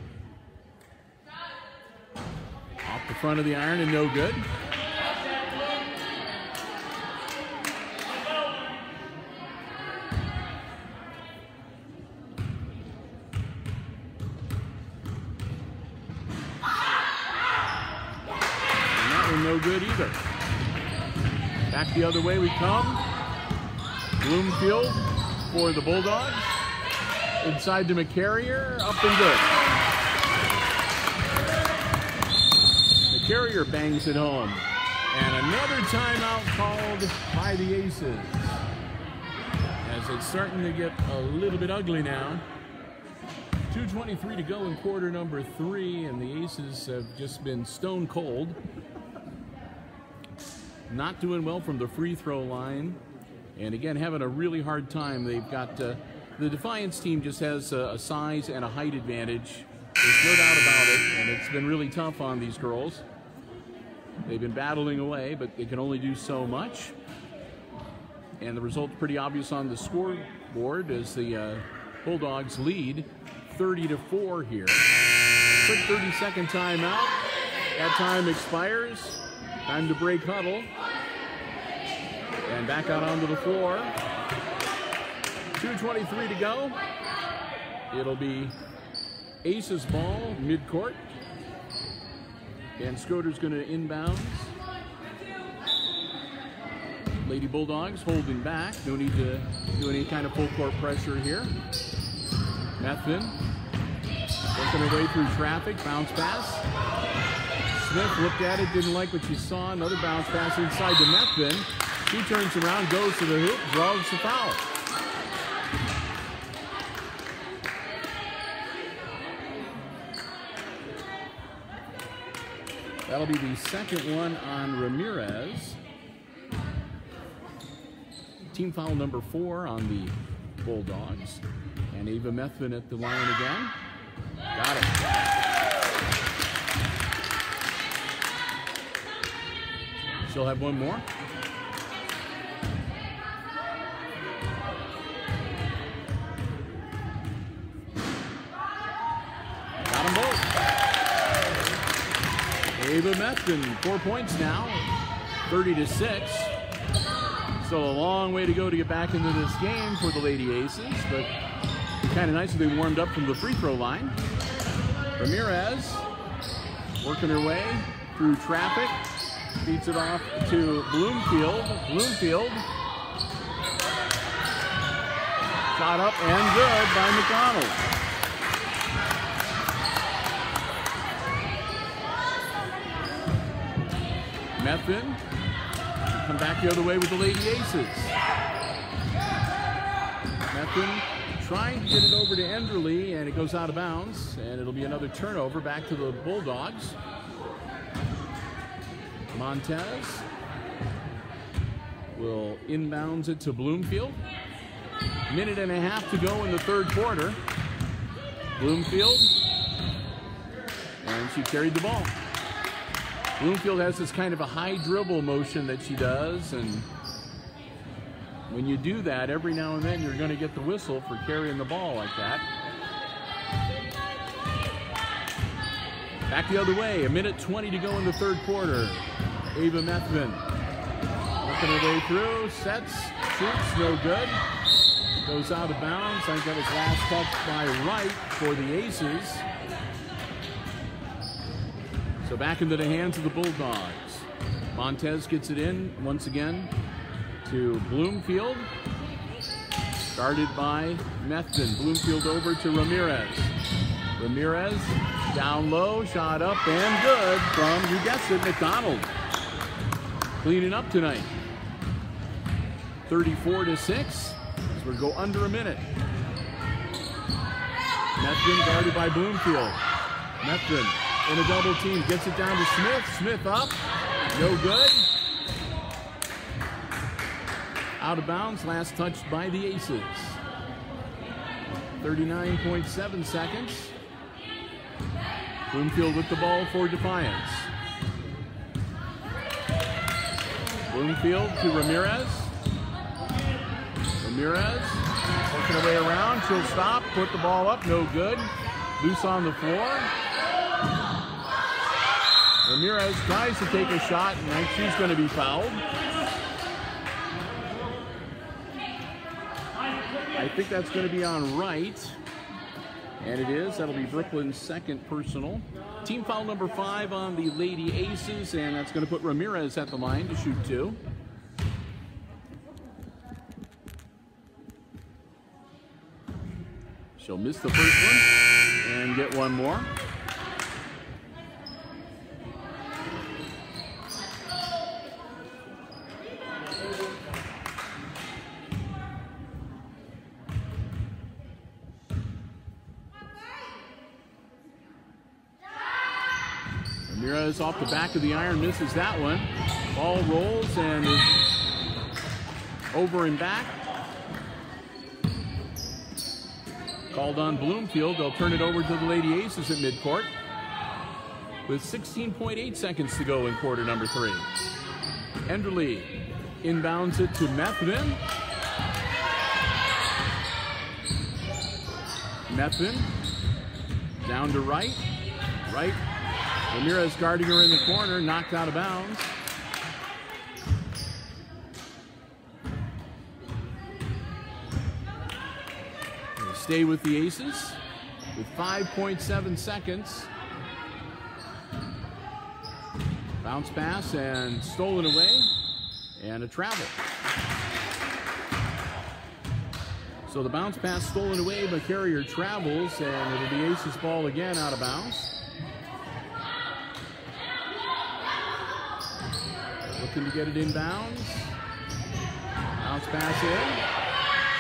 Off the front of the iron and no good. And that one no good either. Back the other way we come. Bloomfield for the Bulldogs. Inside to McCarrier, up and good. McCarrier bangs it home. And another timeout called by the Aces. As it's starting to get a little bit ugly now. 2:23 to go in quarter number 3, and the Aces have just been stone cold. Not doing well from the free throw line. And again, having a really hard time. They've got, the Defiance team just has a size and a height advantage. There's no doubt about it, and it's been really tough on these girls. They've been battling away, but they can only do so much. And the result's pretty obvious on the scoreboard as the Bulldogs lead 30-4 here. Quick 30-second timeout. That time expires. Time to break huddle. And back out onto the floor. 2:23 to go. It'll be Aces ball, midcourt. And Scoder's going to inbounds. Lady Bulldogs holding back. No need to do any kind of full court pressure here. Methvin working her way through traffic. Bounce pass. Smith looked at it, didn't like what she saw. Another bounce pass inside to Methvin. She turns around, goes to the hoop, draws the foul. That'll be the second one on Ramirez. Team foul number 4 on the Bulldogs. And Ava Methvin at the line again. Got it. Still have one more. Got them both. Ava Methvin, 4 points now, 30-6. Still a long way to go to get back into this game for the Lady Aces, but kind of nice that they warmed up from the free throw line. Ramirez working her way through traffic, feeds it off to Bloomfield. Bloomfield, shot up and good by McDonald. Methvin come back the other way with the Lady Aces. Methvin trying to get it over to Enderly, and it goes out of bounds, and it'll be another turnover back to the Bulldogs. Montez will inbounds it to Bloomfield. Minute and a half to go in the third quarter. Bloomfield, and she carried the ball. Bloomfield has this kind of a high dribble motion that she does, and when you do that, every now and then you're going to get the whistle for carrying the ball like that. Back the other way, a minute 20 to go in the third quarter. Ava Methvin working her way through, sets, shoots, no good. Goes out of bounds. I think that was last touch by Wright for the Aces. So back into the hands of the Bulldogs. Montez gets it in once again to Bloomfield. Guarded by Methvin. Bloomfield over to Ramirez. Ramirez down low, shot up and good from, you guessed it, McDonald. Cleaning up tonight. 34-6 as we go under a minute. Methvin guarded by Bloomfield. Methvin in a double team, gets it down to Smith. Smith up, no good. Out of bounds, last touched by the Aces. 39.7 seconds. Bloomfield with the ball for Defiance. Bloomfield to Ramirez. Ramirez working her way around, she'll stop, put the ball up, no good. Loose on the floor. Ramirez tries to take a shot, and she's going to be fouled. I think that's going to be on Wright, and it is. That'll be Brooklyn's second personal. Team foul number 5 on the Lady Aces, and that's going to put Ramirez at the line to shoot 2. She'll miss the first one and get one more. Ramirez off the back of the iron, misses that one. Ball rolls and is over and back. Called on Bloomfield. They'll turn it over to the Lady Aces at midcourt with 16.8 seconds to go in quarter number 3. Enderly inbounds it to Methvin. Methvin down to Wright. Wright. Ramirez guarding her in the corner, knocked out of bounds. They stay with the Aces with 5.7 seconds. Bounce pass and stolen away, and a travel. So the bounce pass stolen away, but carrier travels, and it'll be Aces ball again out of bounds. Looking to get it inbounds. Bounce pass in.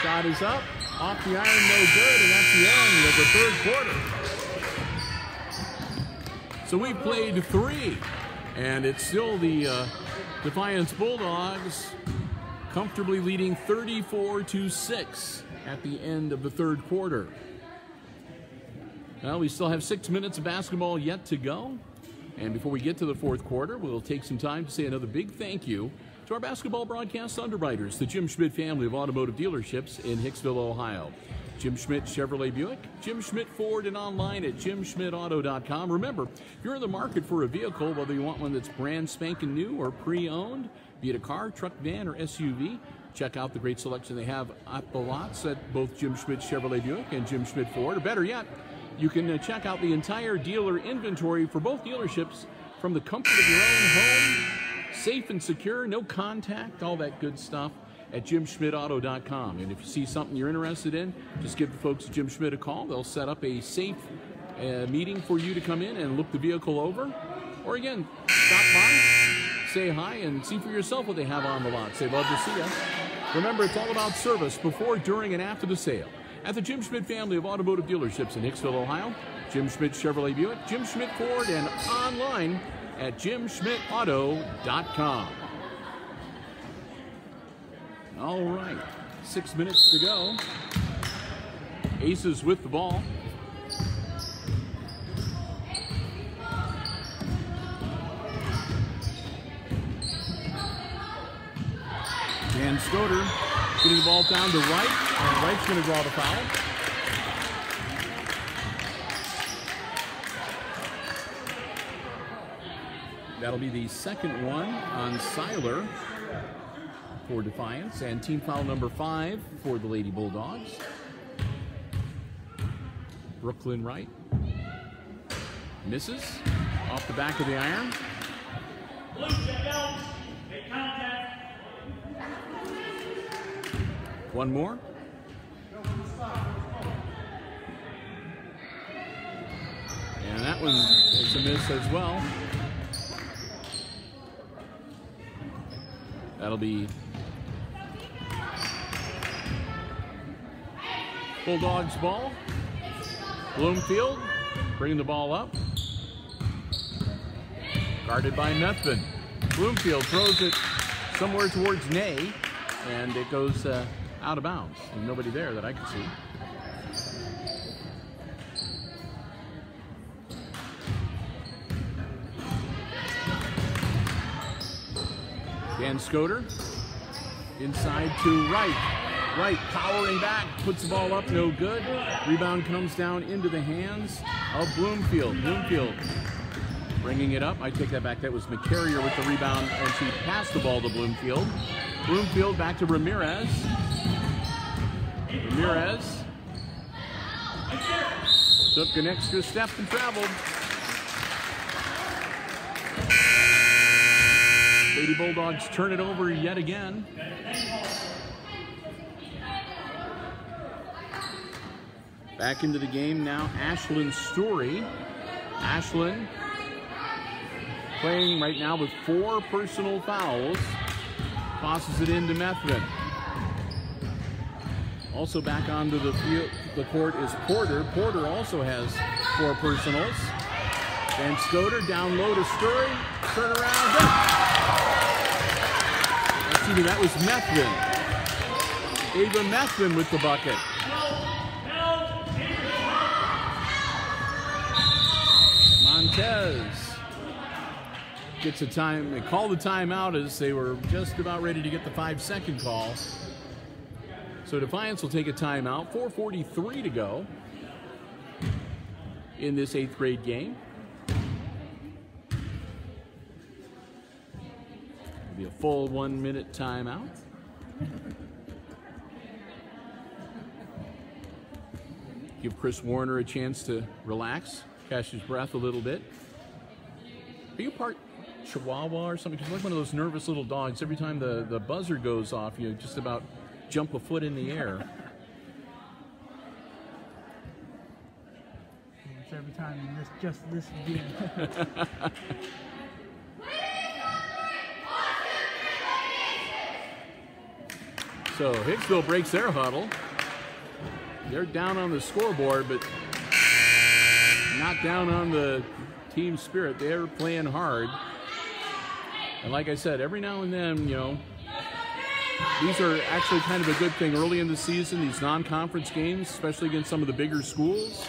Shot is up. Off the iron, no good, and that's the end of the third quarter. So we've played 3, and it's still the Defiance Bulldogs comfortably leading 34-6 at the end of the third quarter. Well, we still have 6 minutes of basketball yet to go. And before we get to the fourth quarter, we'll take some time to say another big thank you to our basketball broadcast underwriters, the Jim Schmidt family of automotive dealerships in Hicksville, Ohio. Jim Schmidt Chevrolet Buick, Jim Schmidt Ford, and online at jimschmidtauto.com. Remember, if you're in the market for a vehicle, whether you want one that's brand spanking new or pre-owned, be it a car, truck, van, or SUV, check out the great selection they have at the lots at both Jim Schmidt Chevrolet Buick and Jim Schmidt Ford. Or better yet, you can check out the entire dealer inventory for both dealerships from the comfort of your own home, safe and secure, no contact, all that good stuff at jimschmidtauto.com. And if you see something you're interested in, just give the folks at Jim Schmidt a call. They'll set up a safe meeting for you to come in and look the vehicle over. Or again, stop by, say hi, and see for yourself what they have on the lots. They'd love to see us. Remember, it's all about service before, during, and after the sale. At the Jim Schmidt family of automotive dealerships in Hicksville, Ohio, Jim Schmidt Chevrolet Buick, Jim Schmidt Ford, and online at jimschmidtauto.com. All right, 6 minutes to go. Aces with the ball. Dan Scoder getting the ball down to Wright, and Wright's going to draw the foul. That'll be the second one on Seiler for Defiance, and team foul number 5 for the Lady Bulldogs. Brooklyn Wright misses off the back of the iron. One more. And that one is a miss as well. That'll be Bulldogs ball. Bloomfield bringing the ball up. Guarded by Methvin. Bloomfield throws it somewhere towards Ney, and it goes out of bounds. And nobody there that I could see. Dan Scoder inside to Wright. Wright powering back, puts the ball up, no good. Rebound comes down into the hands of Bloomfield. Bloomfield bringing it up. I take that back. That was McCarrier with the rebound, and she passed the ball to Bloomfield. Bloomfield back to Ramirez. Ramirez took an extra step and traveled. Lady Bulldogs turn it over yet again. Back into the game now, Ashlyn Story. Ashlyn playing right now with 4 personal fouls. Tosses it into Methvin. Also back onto the field, the court is Porter. Porter also has 4 personals. And Scoder down low to Story. Turn around. Excuse me, that was Methvin. Ava Methvin with the bucket. Montez gets a time. They call the timeout as they were just about ready to get the 5-second call. So Defiance will take a timeout. 4:43 to go in this 8th grade game. It'll be a full 1-minute timeout. Give Chris Warner a chance to relax, catch his breath a little bit. Are you part Chihuahua or something? Because you're like one of those nervous little dogs. Every time the buzzer goes off, you just about jump a foot in the air. It's every time in this game. So Hicksville breaks their huddle. They're down on the scoreboard, but not down on the team spirit. They're playing hard. And like I said, every now and then, you know, these are actually kind of a good thing early in the season, these non-conference games, especially against some of the bigger schools.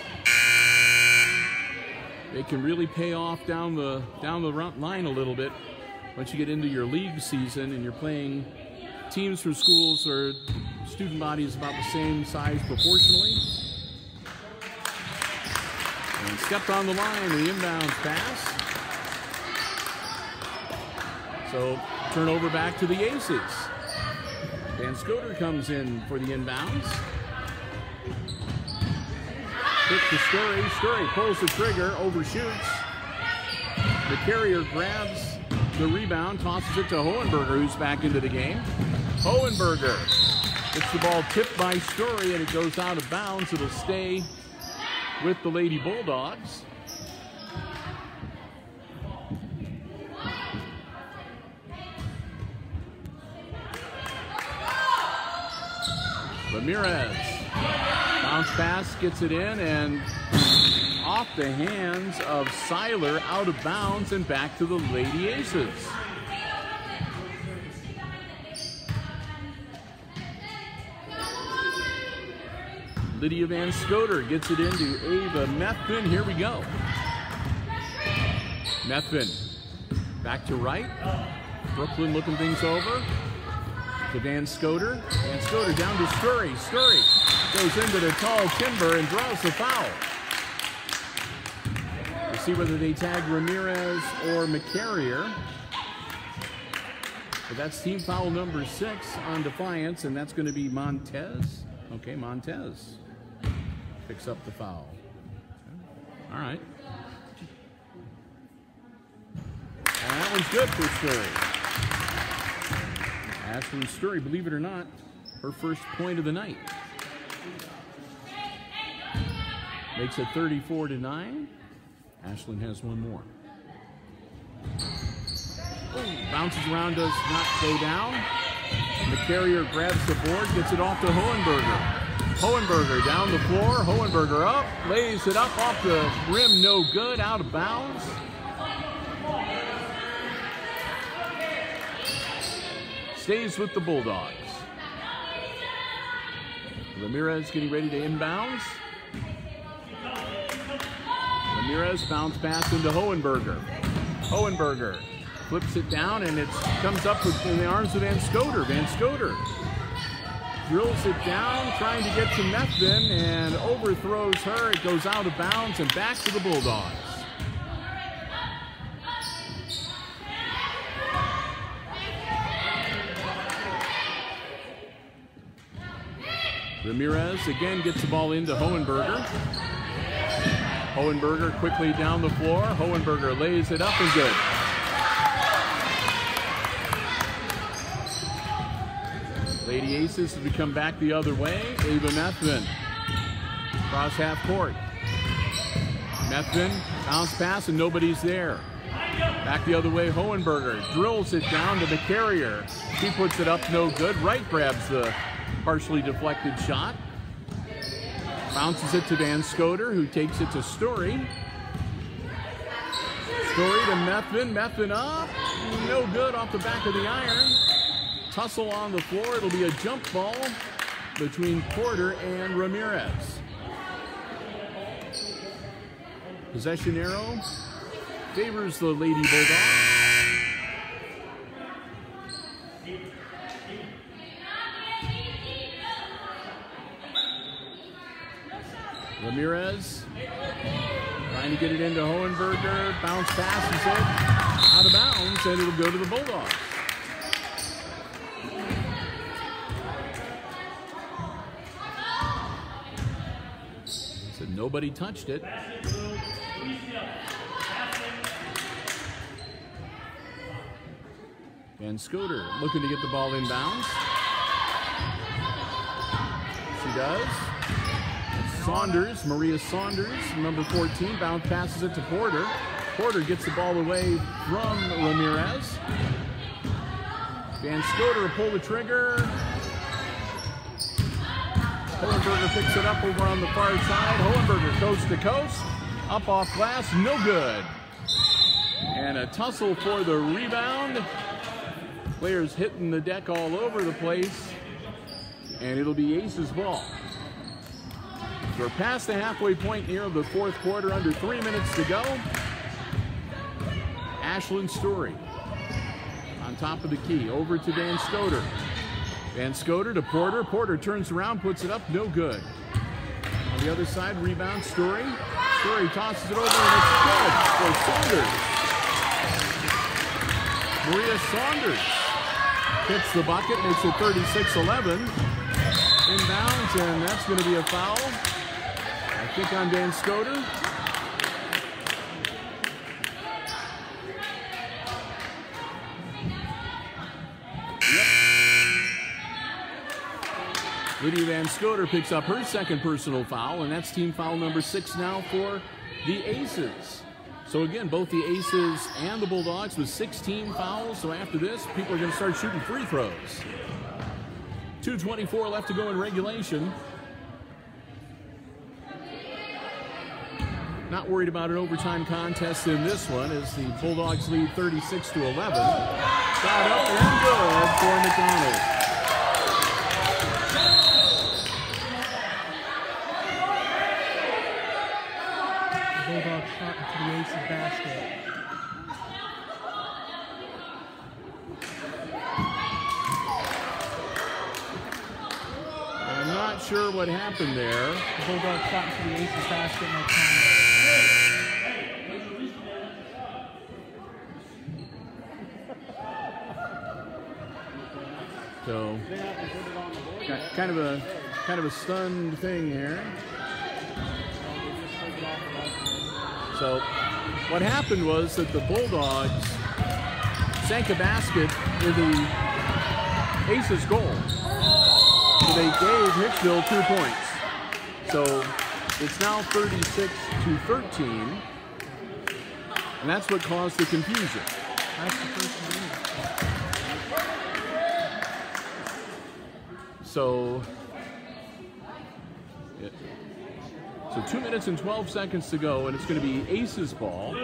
they can really pay off down the line a little bit once you get into your league season and you're playing teams from schools or student bodies about the same size proportionally. And stepped on the line, the inbounds pass. So turnover back to the Aces. Van Scoter comes in for the inbounds. Quick to Story. Story pulls the trigger, overshoots. The carrier grabs the rebound, tosses it to Hohenberger, who's back into the game. Hohenberger gets the ball tipped by Story, and it goes out of bounds. It'll stay with the Lady Bulldogs. Ramirez, bounce pass, gets it in, and off the hands of Seiler, out of bounds, and back to the Lady Aces. Lydia Van Scoter gets it into Ava Methvin. Here we go. Methvin back to right. Brooklyn looking things over. To Van Scoter. Van Scoter down to Story. Story goes into the tall timber and draws the foul. We'll see whether they tag Ramirez or McCarrier. But that's team foul number 6 on Defiance, and that's going to be Montez. Okay, Montez picks up the foul. All right. And that one's good for Story. Ashlyn Story, believe it or not, her first point of the night. Makes it 34-9. Ashlyn has one more. Bounces around, does not go down. McCarrier grabs the board, gets it off to Hohenberger. Hohenberger down the floor. Hohenberger up, lays it up off the rim, no good, out of bounds. Stays with the Bulldogs. Ramirez getting ready to inbounds. Ramirez bounce pass into Hohenberger. Hohenberger flips it down, and it comes up in the arms of Van Scoter. Van Scoter drills it down, trying to get to Methvin, and overthrows her. It goes out of bounds and back to the Bulldogs. Ramirez again gets the ball into Hohenberger. Hohenberger quickly down the floor. Hohenberger lays it up and good. Lady Aces as we come back the other way. Ava Methvin cross half court. Methvin bounce pass and nobody's there. Back the other way, Hohenberger drills it down to McCarrier. She puts it up, no good. Wright grabs the partially deflected shot. Bounces it to Van Scoter, who takes it to Story. Story to Methvin. Methvin up. No good off the back of the iron. Tussle on the floor. It'll be a jump ball between Porter and Ramirez. Possession arrow favors the Lady Bulldogs. Ramirez trying to get it into Hohenberger. Bounce pass is it out of bounds, and it'll go to the Bulldogs. So nobody touched it. Van Scoter looking to get the ball inbounds. She does. Saunders, Maria Saunders, number 14, bounce passes it to Porter. Porter gets the ball away from Ramirez. Van Scoter will pull the trigger. Hohenberger picks it up over on the far side. Hohenberger coast to coast. Up off glass, no good. And a tussle for the rebound. Players hitting the deck all over the place. And it'll be Aces ball. We're past the halfway point here of the fourth quarter, under 3 minutes to go. Ashlyn Story on top of the key, over to Van Scoter. Van Scoter to Porter. Porter turns around, puts it up, no good. On the other side, rebound, Story. Story tosses it over, and it's good for Saunders. Maria Saunders hits the bucket, makes it 36-11. Inbounds, and that's going to be a foul, I think, on Van Scoter. Lydia Van Scoter picks up her second personal foul, and that's team foul number 6 now for the Aces. So again, both the Aces and the Bulldogs with 16 fouls. So after this, people are going to start shooting free throws. 2:24 left to go in regulation. Not worried about an overtime contest in this one as the Bulldogs lead 36-11. Shot up and good for McDonald. Bulldogs shot into the Aces basket. I'm not sure what happened there. The Bulldogs shot into the Aces basket, no time. So, kind of a stunned thing here. So, what happened was that the Bulldogs sank a basket in the Aces' goal. So they gave Hicksville 2 points. So it's now 36-13, and that's what caused the confusion. That's the first one. So 2 minutes and 12 seconds to go, and it's going to be Aces ball.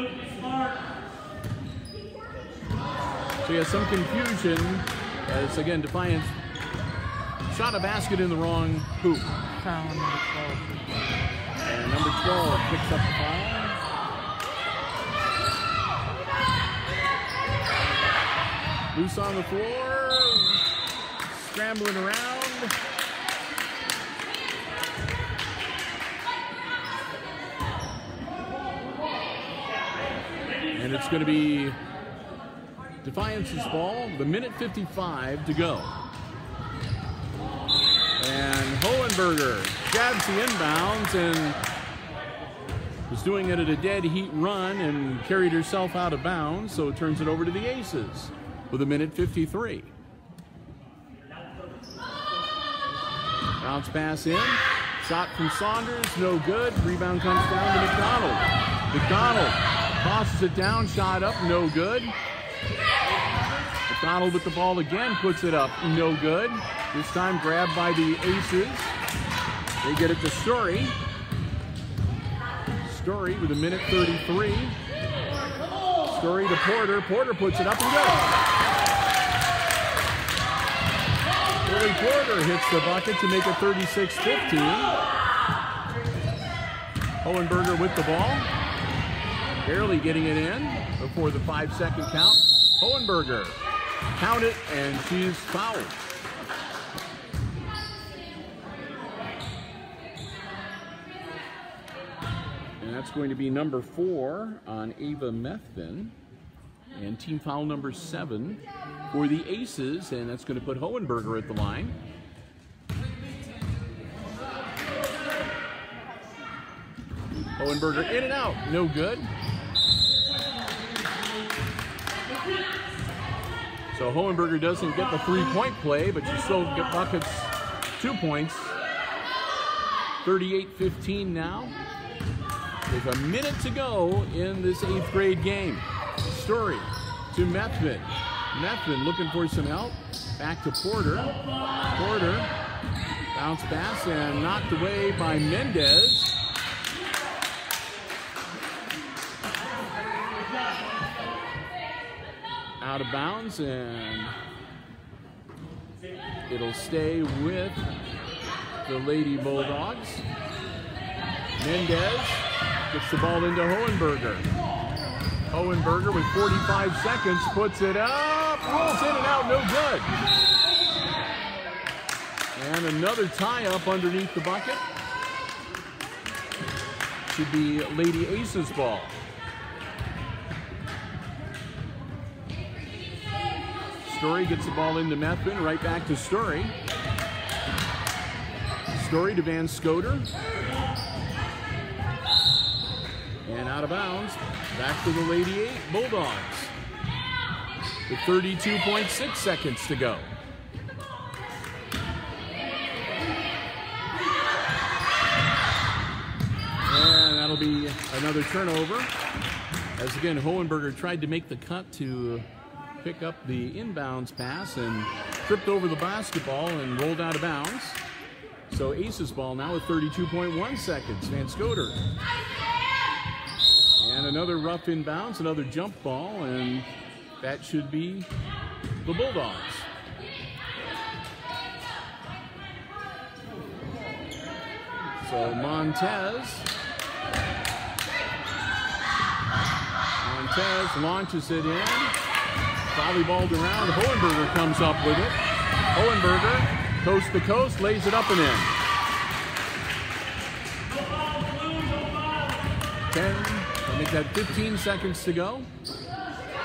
So yeah, some confusion as, again, Defiance shot a basket in the wrong hoop. Foul on number 12. And number 12 picks up the foul. Loose on the floor, scrambling around. And it's going to be Defiance's ball with 1:55 to go. And Hohenberger jabs the inbounds and was doing it at a dead heat run and carried herself out of bounds, so it turns it over to the Aces with 1:53. Bounce pass in, shot from Saunders, no good. Rebound comes down to McDonald. McDonald tosses it down, shot up, no good. McDonald with the ball again, puts it up, no good. This time grabbed by the Aces. They get it to Story. Story with 1:33. Story to Porter. Porter puts it up and goes. Billy Porter hits the bucket to make it 36-15. Hohenberger with the ball. Barely getting it in before the 5-second count. Hohenberger. Count it, and she's fouled. And that's going to be number 4 on Ava Methvin. And team foul number 7 for the Aces, and that's going to put Hohenberger at the line. Hohenberger in and out, no good. So Hohenberger doesn't get the 3-point play, but she still get buckets, 2 points. 38-15 now. There's a minute to go in this 8th grade game. Story to Methvin. Methvin looking for some help. Back to Porter. Porter, bounce pass and knocked away by Mendez. Out of bounds, and it'll stay with the Lady Bulldogs. Mendez gets the ball into Hohenberger. Hohenberger with 45 seconds puts it up, rolls in and out, no good. And another tie-up underneath the bucket. Should be Lady Aces ball. Story gets the ball into Methvin, right back to Story. Story to Van Scoter. And out of bounds, back to the Lady Bulldogs. With 32.6 seconds to go. And that'll be another turnover. As again, Hohenberger tried to make the cut to pick up the inbounds pass and tripped over the basketball and rolled out of bounds. So Aces ball now with 32.1 seconds. Van Scoter. And another rough inbounds, another jump ball, and that should be the Bulldogs. So Montez launches it in. Volleyballed around. Hohenberger comes up with it. Hohenberger, coast to coast, lays it up and in. 10, I think that 15 seconds to go.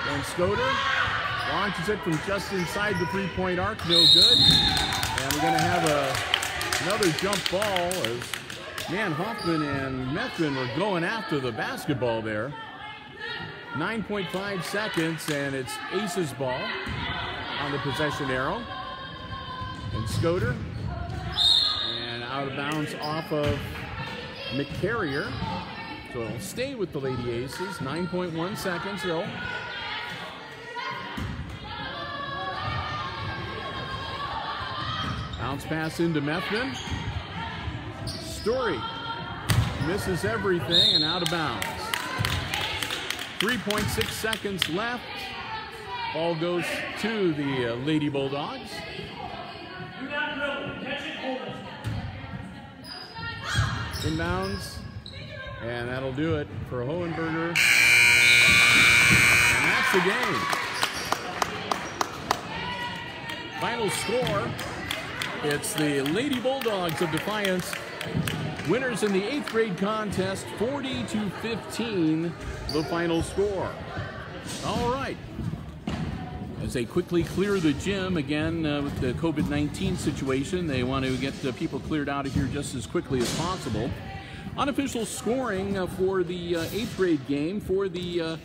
Van Scoter launches it from just inside the three-point arc, no good. And we're going to have another jump ball as, man, Hoffman and Methvin were going after the basketball there. 9.5 seconds, and it's Aces ball on the possession arrow. And Scoter, and out of bounds off of McCarrier. So it'll stay with the Lady Aces. 9.1 seconds still. Bounce pass into Methvin. Story misses everything and out of bounds. 3.6 seconds left. Ball goes to the Lady Bulldogs. Inbounds. And that'll do it for Hohenberger. And that's the game. Final score. It's the Lady Bulldogs of Defiance. Winners in the 8th grade contest, 40-15, the final score. All right. As they quickly clear the gym, again, with the COVID-19 situation, they want to get people cleared out of here just as quickly as possible. Unofficial scoring for the 8th grade game for the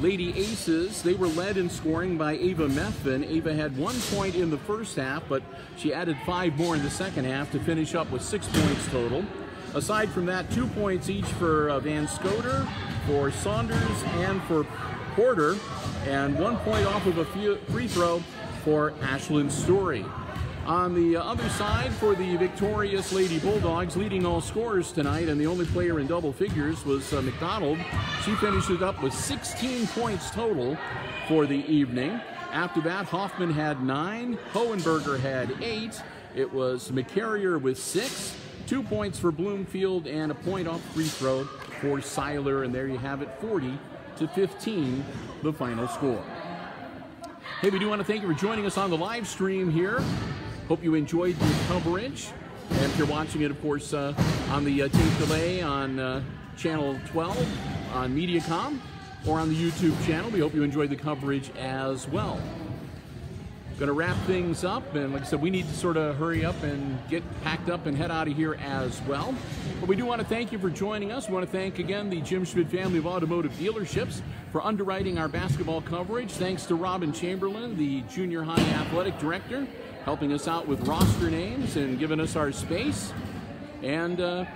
Lady Aces. They were led in scoring by Ava Methvin. Ava had 1 point in the first half, but she added 5 more in the second half to finish up with 6 points total. Aside from that, 2 points each for Van Scoter, for Saunders, and for Porter, and 1 point off of a free throw for Ashlyn Story. On the other side, for the victorious Lady Bulldogs, leading all scorers tonight, and the only player in double figures was McDonald. She finishes up with 16 points total for the evening. After that, Hoffman had 9, Hohenberger had 8. It was McCarrier with 6, 2 points for Bloomfield, and a point off free throw for Seiler. And there you have it, 40-15, the final score. Hey, we do want to thank you for joining us on the live stream here. Hope you enjoyed the coverage. And if you're watching it, of course, on the tape delay on Channel 12 on Mediacom or on the YouTube channel, we hope you enjoyed the coverage as well. Going to wrap things up, and like I said, we need to sort of hurry up and get packed up and head out of here as well. But we do want to thank you for joining us. We want to thank again the Jim Schmidt family of automotive dealerships for underwriting our basketball coverage. Thanks to Robin Chamberlain, the junior high athletic director, helping us out with roster names and giving us our space. And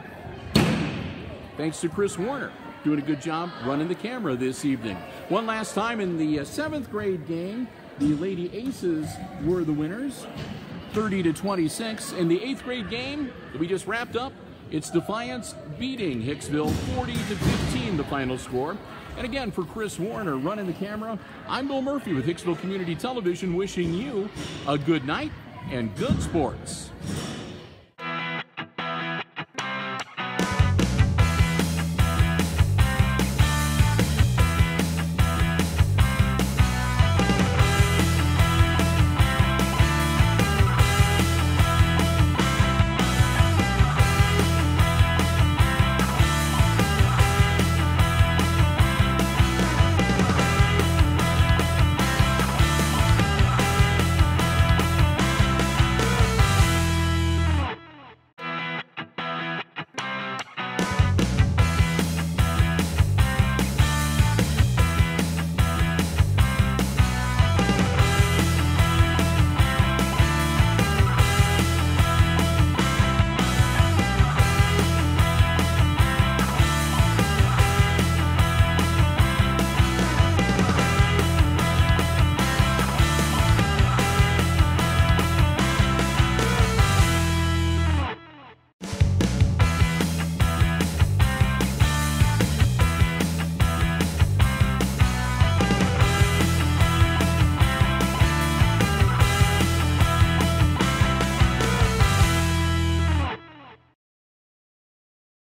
thanks to Chris Warner, doing a good job running the camera this evening. One last time in the 7th grade game, the Lady Aces were the winners, 30-26. In the 8th grade game that we just wrapped up, it's Defiance beating Hicksville 40-15, the final score. And again, for Chris Warner running the camera, I'm Bill Murphy with Hicksville Community Television, wishing you a good night and good sports.